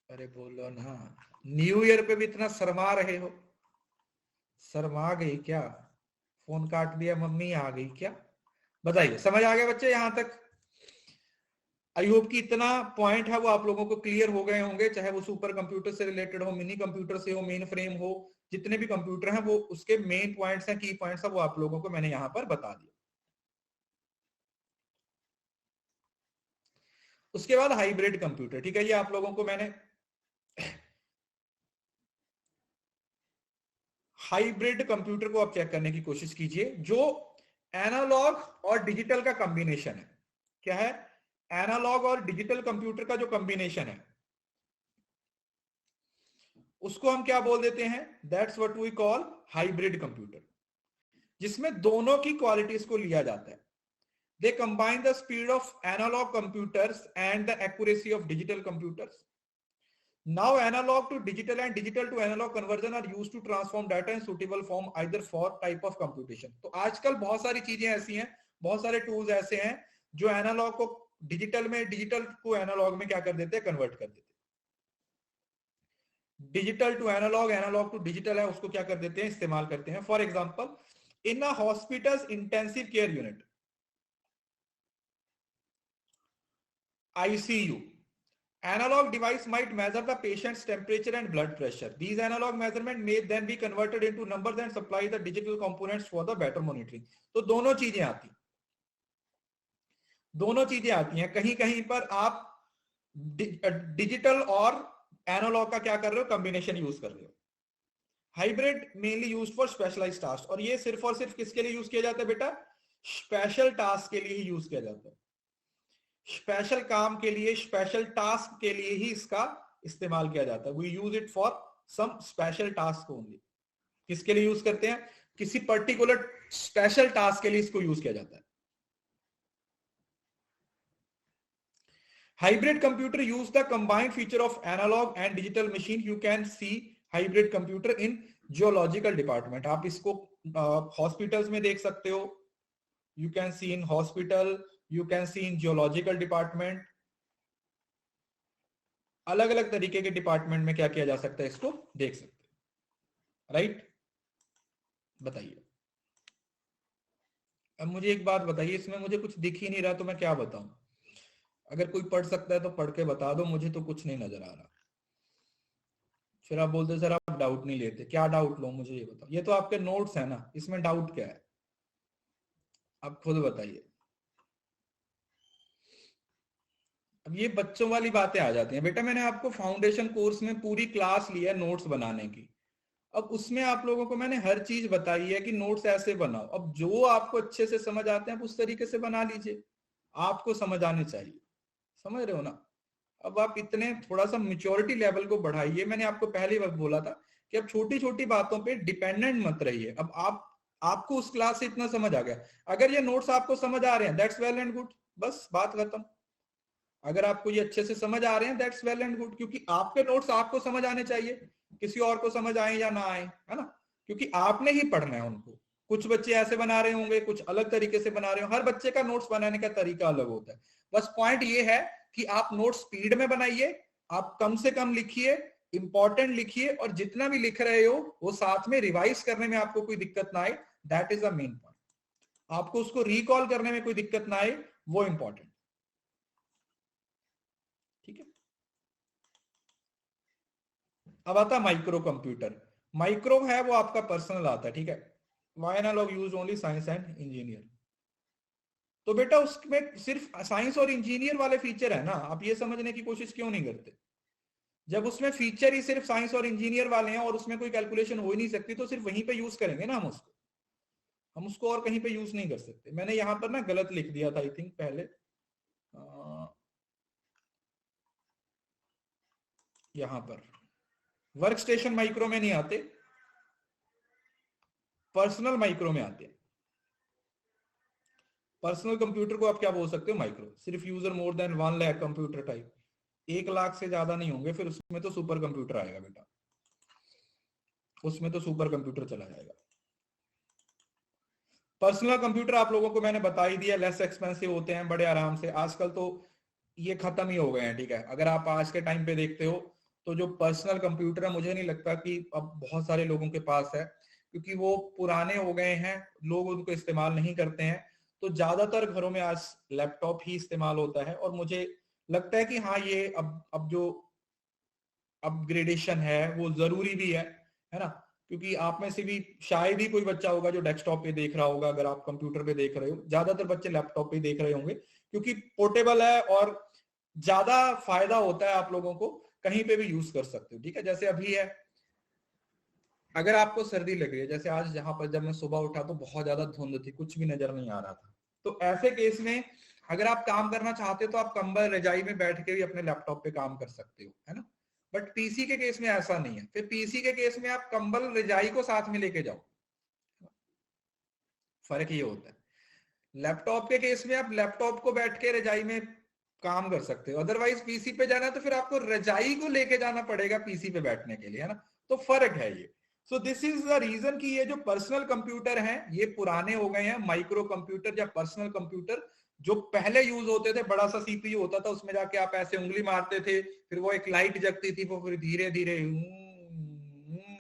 अरे बोलो ना, न्यू ईयर पे भी इतना शर्मा रहे हो। शर्मा गई क्या? फोन काट दिया, मम्मी आ गई क्या? बताइए, समझ आ गया बच्चे यहां तक? आई होप कि इतना पॉइंट है वो आप लोगों को क्लियर हो गए होंगे, चाहे वो सुपर कंप्यूटर से रिलेटेड हो, मिनी कंप्यूटर से हो, मेन फ्रेम हो, जितने भी कंप्यूटर हैं वो उसके मेन पॉइंट्स हैं, की पॉइंट्स हैं, वो आप लोगों को मैंने यहां पर बता दिया। उसके बाद हाइब्रिड कंप्यूटर, ठीक है? ये आप लोगों को मैंने हाइब्रिड कंप्यूटर को आप चेक करने की कोशिश कीजिए, जो एनालॉग और डिजिटल का कॉम्बिनेशन है। क्या है? एनालॉग और डिजिटल कंप्यूटर का जो कॉम्बिनेशन है उसको हम क्या बोल देते हैं? That's what we call hybrid computer, जिसमें दोनों की क्वालिटीज को लिया जाता है। They combine the speed of analog computers and the accuracy of digital computers. Now analog to digital and digital to analog conversion are used to transform data in suitable form either for type of computation. तो आजकल बहुत सारी चीजें ऐसी हैं, बहुत सारे टूल्स ऐसे हैं जो एनालॉग को डिजिटल में, डिजिटल को एनालॉग में क्या कर देते हैं, कन्वर्ट कर देते हैं. Digital to analog, analog to digital है, उसको क्या कर देते हैं, इस्तेमाल करते हैं. For example, in a hospitals intensive care unit, ICU, analog device might measure the patient's temperature and blood pressure. These analog measurement may then be converted into numbers and supply the digital components for the better monitoring. तो दोनों चीजें आती हैं. कहीं कहीं पर आप डिजिटल और एनालॉग का क्या कर रहे हो, कॉम्बिनेशन यूज कर रहे हो. Hybrid mainly use for specialised task, और ये सिर्फ और सिर्फ किसके लिए यूज किया जाता है बेटा, स्पेशल टास्क के लिए ही यूज किया जाता है. स्पेशल काम के लिए, स्पेशल टास्क के लिए ही इसका इस्तेमाल किया जाता है. We use it for some special task only. किसके लिए यूज करते हैं, किसी पर्टिकुलर स्पेशल टास्क के लिए इसको यूज किया जाता है. Hybrid computer use the combined feature of analog and digital machine. You can see hybrid computer in geological department. आप इसको हॉस्पिटल्स में देख सकते हो. You can see in hospital, you can see in geological department. अलग अलग तरीके के डिपार्टमेंट में क्या किया जा सकता है, इसको देख सकते हैं. राइट, बताइए. अब मुझे एक बात बताइए, इसमें मुझे कुछ दिख ही नहीं रहा तो मैं क्या बताऊं. अगर कोई पढ़ सकता है तो पढ़ के बता दो, मुझे तो कुछ नहीं नजर आ रहा. फिर आप बोलते सर आप डाउट नहीं लेते. क्या डाउट लो, मुझे ये बताओ. ये तो आपके नोट्स है ना, इसमें डाउट क्या है, आप खुद बताइए. अब ये बच्चों वाली बातें आ जाती हैं. बेटा मैंने आपको फाउंडेशन कोर्स में पूरी क्लास लिया है नोट्स बनाने की. अब उसमें आप लोगों को मैंने हर चीज बताई है कि नोट्स ऐसे बनाओ. अब जो आपको अच्छे से समझ आते हैं आप उस तरीके से बना लीजिए. आपको समझ आने चाहिए, समझ रहे हो ना. अब आप इतने थोड़ा सा मेच्योरिटी लेवल को बढ़ाइए. मैंने आपको पहले वक्त बोला था कि अब छोटी छोटी बातों पे डिपेंडेंट मत रहिए. अब आपको उस क्लास से इतना समझ आ गया. अगर ये नोट्स आपको समझ आ रहे हैं दैट्स वेल एंड गुड, बस बात खत्म. अगर आपको ये अच्छे से समझ आ रहे हैं दैट्स वेल एंड गुड, क्योंकि आपके नोट्स आपको समझ आने चाहिए, किसी और को समझ आए या ना आए, है ना. क्योंकि आपने ही पढ़ना है उनको. कुछ बच्चे ऐसे बना रहे होंगे, कुछ अलग तरीके से बना रहे हो. हर बच्चे का नोट्स बनाने का तरीका अलग होता है. बस पॉइंट ये है कि आप नोट्स स्पीड में बनाइए, आप कम से कम लिखिए, इंपॉर्टेंट लिखिए, और जितना भी लिख रहे हो वो साथ में रिवाइज करने में आपको कोई दिक्कत ना आए. That is the main point. आपको उसको रिकॉल करने में कोई दिक्कत ना आए, वो इंपॉर्टेंट. ठीक है. अब आता माइक्रो कंप्यूटर. माइक्रो है वो आपका पर्सनल आता है. ठीक है. Why analog use only science and engineer. तो बेटा उसमें सिर्फ साइंस और इंजीनियर वाले फीचर है ना. आप ये समझने की कोशिश क्यों नहीं करते. जब उसमें फीचर ही सिर्फ साइंस और इंजीनियर वाले हैं और उसमें कोई कैलकुलेशन हो ही नहीं सकती, तो सिर्फ वहीं पे यूज करेंगे ना हम उसको और कहीं पे यूज नहीं कर सकते. मैंने यहां पर ना गलत लिख दिया था आई थिंक पहले. यहां पर वर्क स्टेशन माइक्रो में नहीं आते, पर्सनल माइक्रो में आते हैं. पर्सनल कंप्यूटर को आप क्या बोल सकते हो, माइक्रो. सिर्फ user more than 1 lakh computer type, 1 lakh से ज्यादा नहीं होंगे, फिर उसमें तो सुपर कंप्यूटर आएगा बेटा, उसमें तो सुपर कंप्यूटर चला जाएगा. पर्सनल कंप्यूटर आप लोगों को मैंने बता ही दिया, लेस एक्सपेंसिव होते हैं, बड़े आराम से. आजकल तो ये खत्म ही हो गए हैं. ठीक है. अगर आप आज के टाइम पे देखते हो तो जो पर्सनल कंप्यूटर है, मुझे नहीं लगता कि अब बहुत सारे लोगों के पास है, क्योंकि वो पुराने हो गए हैं, लोग उनको इस्तेमाल नहीं करते हैं. तो ज्यादातर घरों में आज लैपटॉप ही इस्तेमाल होता है. और मुझे लगता है कि हाँ, ये अब जो अपग्रेडेशन है वो जरूरी भी है ना. क्योंकि आप में से भी शायद ही कोई बच्चा होगा जो डेस्कटॉप पे देख रहा होगा. अगर आप कंप्यूटर पे देख रहे हो, ज्यादातर बच्चे लैपटॉप पे देख रहे होंगे, क्योंकि पोर्टेबल है और ज्यादा फायदा होता है. आप लोगों को कहीं पे भी यूज कर सकते हो. ठीक है. जैसे अभी है, अगर आपको सर्दी लग रही है, जैसे आज जहां पर जब मैं सुबह उठा तो बहुत ज्यादा धुंध थी, कुछ भी नजर नहीं आ रहा था. तो ऐसे केस में अगर आप काम करना चाहते हो तो आप कंबल रजाई में बैठ के भी अपने लैपटॉप पे काम कर सकते हो, है ना. बट पीसी के केस में ऐसा नहीं है. फिर पीसी के केस में आप कंबल रजाई को साथ में लेके जाओ. फर्क ये होता है. लैपटॉप के केस में आप लैपटॉप को बैठ के रजाई में काम कर सकते हो, अदरवाइज पीसी पे जाना तो फिर आपको रजाई को लेके जाना पड़ेगा पीसी पे बैठने के लिए, है ना। तो फर्क है ये। So this is the reason कि ये जो पर्सनल कंप्यूटर हैं ये पुराने हो गए हैं। माइक्रो कंप्यूटर या पर्सनल कंप्यूटर जो पहले यूज होते थे, बड़ा सा सीपीयू होता था, उसमें जाके आप ऐसे उंगली मारते थे, फिर वो एक लाइट जगती थी, वो फिर धीरे धीरे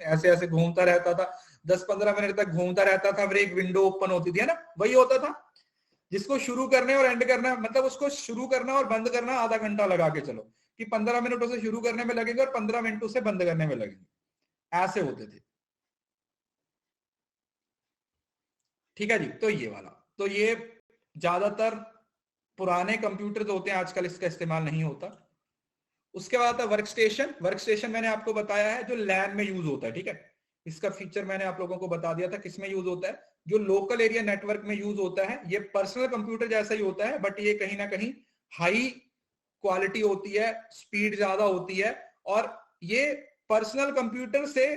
ऐसे ऐसे घूमता रहता था, 10-15 मिनट तक घूमता रहता था, फिर एक विंडो ओपन होती थी, है ना, वही होता था। जिसको शुरू करने और एंड करना, मतलब उसको शुरू करना और बंद करना आधा घंटा लगा के चलो, कि 15 मिनटों से शुरू करने में लगेंगे और 15 मिनटों से बंद करने में लगेंगे, ऐसे होते थे। ठीक है जी। तो ये वाला, तो ये ज्यादातर पुराने कंप्यूटर होते हैं, आजकल इसका इस्तेमाल नहीं होता। उसके बाद आता है वर्क स्टेशन। वर्क स्टेशन मैंने आपको बताया है जो लैन में यूज होता है, ठीक है। इसका फीचर मैंने आप लोगों को बता दिया था किसमें यूज होता है, जो लोकल एरिया नेटवर्क में यूज होता है। ये पर्सनल कंप्यूटर जैसा ही होता है, बट ये कहीं ना कहीं हाई क्वालिटी होती है, स्पीड ज्यादा होती है, और ये पर्सनल कंप्यूटर से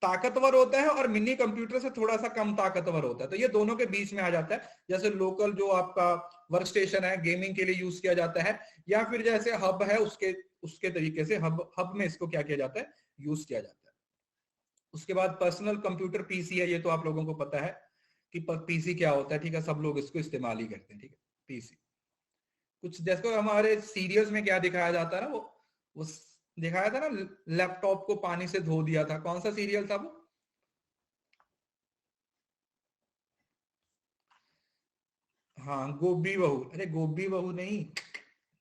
ताकतवर होता है और मिनी कंप्यूटर से थोड़ा सा कम ताकतवर होता है। तो ये दोनों के बीच में आ जाता है। जैसे लोकल जो आपका वर्क स्टेशन है गेमिंग के लिए यूज किया जाता है, या फिर जैसे हब है उसके उसके तरीके से हब में इसको क्या किया जाता है, यूज किया जाता है। उसके बाद पर्सनल कंप्यूटर पीसी है, ये तो आप लोगों को पता है कि पीसी क्या होता है, ठीक है, सब लोग इसको इस्तेमाल ही करते हैं, ठीक है। पीसी कुछ जैसे हमारे सीरियल्स में क्या दिखाया जाता है ना, वो दिखाया था ना, लैपटॉप को पानी से धो दिया था, कौन सा सीरियल था वो? हाँ, गोभी बहू। अरे गोभी बहू नहीं,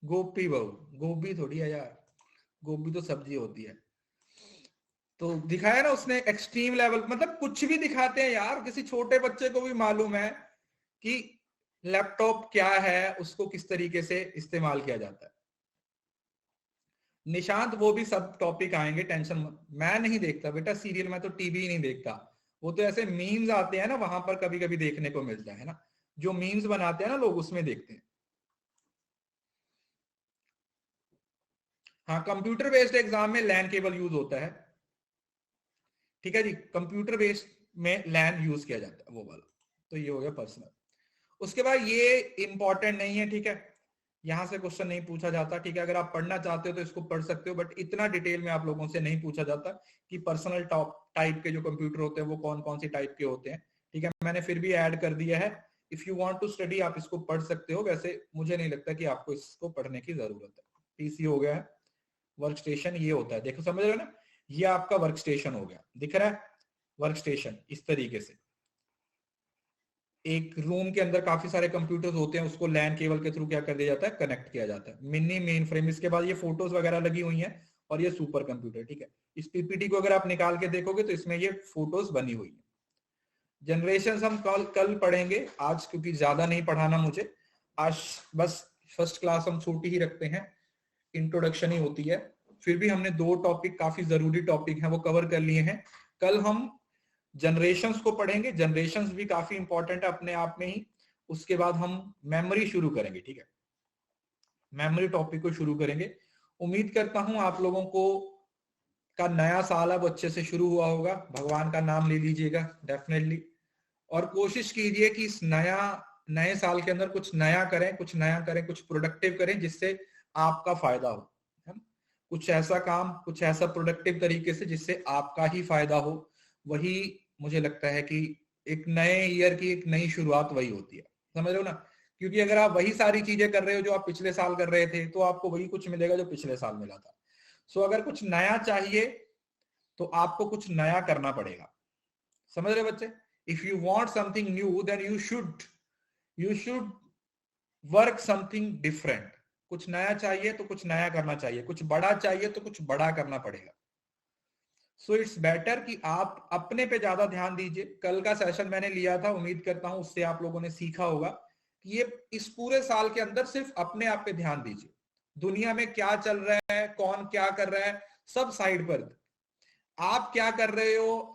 गोपी बहू। गोभी थोड़ी है यार, गोभी तो सब्जी होती है। तो दिखाया ना उसने एक्सट्रीम लेवल, मतलब कुछ भी दिखाते हैं यार, किसी छोटे बच्चे को भी मालूम है कि लैपटॉप क्या है, उसको किस तरीके से इस्तेमाल किया जाता है। निशांत वो भी सब टॉपिक आएंगे, टेंशन मैं नहीं देखता बेटा सीरियल, मैं तो टीवी ही नहीं देखता। वो तो ऐसे मीम्स आते हैं ना, वहां पर कभी कभी देखने को मिलता है ना, जो मीम्स बनाते हैं ना लोग, उसमें देखते हैं। हाँ, कंप्यूटर बेस्ड एग्जाम में लैन केबल यूज होता है, ठीक है जी। कंप्यूटर बेस्ड में लैन यूज किया जाता है, वो वाला। तो ये हो गया पर्सनल। उसके बाद ये इंपॉर्टेंट नहीं है, ठीक है, यहां से क्वेश्चन नहीं पूछा जाता, ठीक है। अगर आप पढ़ना चाहते हो तो इसको पढ़ सकते हो, बट इतना डिटेल में आप लोगों से नहीं पूछा जाता कि पर्सनल टॉप टाइप के जो कंप्यूटर होते हैं वो कौन कौन सी टाइप के होते हैं, ठीक है। मैंने फिर भी ऐड कर दिया है, if you want to study आप इसको पढ़ सकते हो। वैसे मुझे नहीं लगता कि आपको इसको पढ़ने की जरूरत है। पीसी हो गया है, वर्क स्टेशन ये होता है, देखो समझ रहे हो ना, ये आपका वर्क स्टेशन हो गया, दिख रहा है वर्क स्टेशन इस तरीके से। एक रूम के अंदर काफी सारे कंप्यूटर्स होते हैं, उसको लैन केबल के थ्रू क्या कर दिया जाता है, कनेक्ट किया जाता है। मिनी मेन फ्रेम, इसके बाद ये फोटोज वगैरह लगी हुई हैं, और ये सुपर कंप्यूटर, ठीक है। इस पीपीटी को अगर आप निकाल के देखोगे तो इसमें ये फोटोज बनी हुई है। जनरेशन हम कल पढ़ेंगे, आज क्योंकि ज्यादा नहीं पढ़ाना मुझे, आज बस फर्स्ट क्लास हम छोटी ही रखते हैं, इंट्रोडक्शन ही होती है। फिर भी हमने 2 टॉपिक काफी जरूरी टॉपिक हैं वो कवर कर लिए हैं। कल हम जनरेशंस को पढ़ेंगे, जनरेशंस भी काफी इंपॉर्टेंट है अपने आप में ही। उसके बाद हम मेमोरी शुरू करेंगे, ठीक है, मेमोरी टॉपिक को शुरू करेंगे। उम्मीद करता हूं आप लोगों को का नया साल अब अच्छे से शुरू हुआ होगा, भगवान का नाम ले लीजिएगा डेफिनेटली, और कोशिश कीजिए कि इस नए साल के अंदर कुछ नया करें, कुछ नया करें, कुछ प्रोडक्टिव करें जिससे आपका फायदा हो, है ना? कुछ ऐसा काम, कुछ ऐसा प्रोडक्टिव तरीके से जिससे आपका ही फायदा हो। वही मुझे लगता है कि एक नए ईयर की एक नई शुरुआत वही होती है, समझ रहे हो ना। क्योंकि अगर आप वही सारी चीजें कर रहे हो जो आप पिछले साल कर रहे थे, तो आपको वही कुछ मिलेगा जो पिछले साल मिला था। सो अगर कुछ नया चाहिए तो आपको कुछ नया करना पड़ेगा, समझ रहे बच्चे। If you want something new then you should work something different. कुछ नया चाहिए तो कुछ नया करना चाहिए, कुछ बड़ा चाहिए तो कुछ बड़ा करना पड़ेगा। सो इट्स बेटर कि आप अपने पे ज्यादा ध्यान दीजिए। कल का सेशन मैंने लिया था, उम्मीद करता हूं उससे आप लोगों ने सीखा होगा कि ये इस पूरे साल के अंदर सिर्फ अपने आप पे ध्यान दीजिए। दुनिया में क्या चल रहा है, कौन क्या कर रहा है, सब साइड पर। आप क्या कर रहे हो,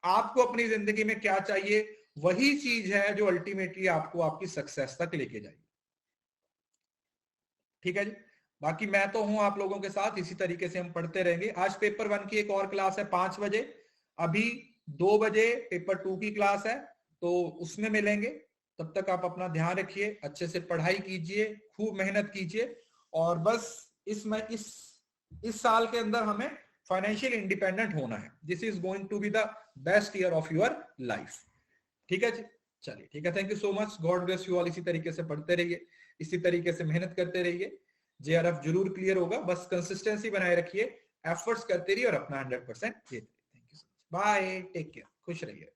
आपको अपनी जिंदगी में क्या चाहिए, वही चीज है जो अल्टीमेटली आपको आपकी सक्सेस तक लेके जाएगी, ठीक है जी। बाकी मैं तो हूं आप लोगों के साथ, इसी तरीके से हम पढ़ते रहेंगे। आज पेपर 1 की एक और क्लास है 5 बजे, अभी 2 बजे पेपर 2 की क्लास है, तो उसमें मिलेंगे। तब तक आप अपना ध्यान रखिए, अच्छे से पढ़ाई कीजिए, खूब मेहनत कीजिए, और बस इस साल के अंदर हमें फाइनेंशियल इंडिपेंडेंट होना है। This is going to be the best year of your life. ठीक है जी, चलिए ठीक है, thank you so much, god bless you all. इसी तरीके से पढ़ते रहिए, इसी तरीके से मेहनत करते रहिए, जेआरएफ जरूर क्लियर होगा, बस कंसिस्टेंसी बनाए रखिए, एफर्ट्स करते रहिए और अपना 100% देते रहिए। Thank you so much, bye, take care, खुश रहिए।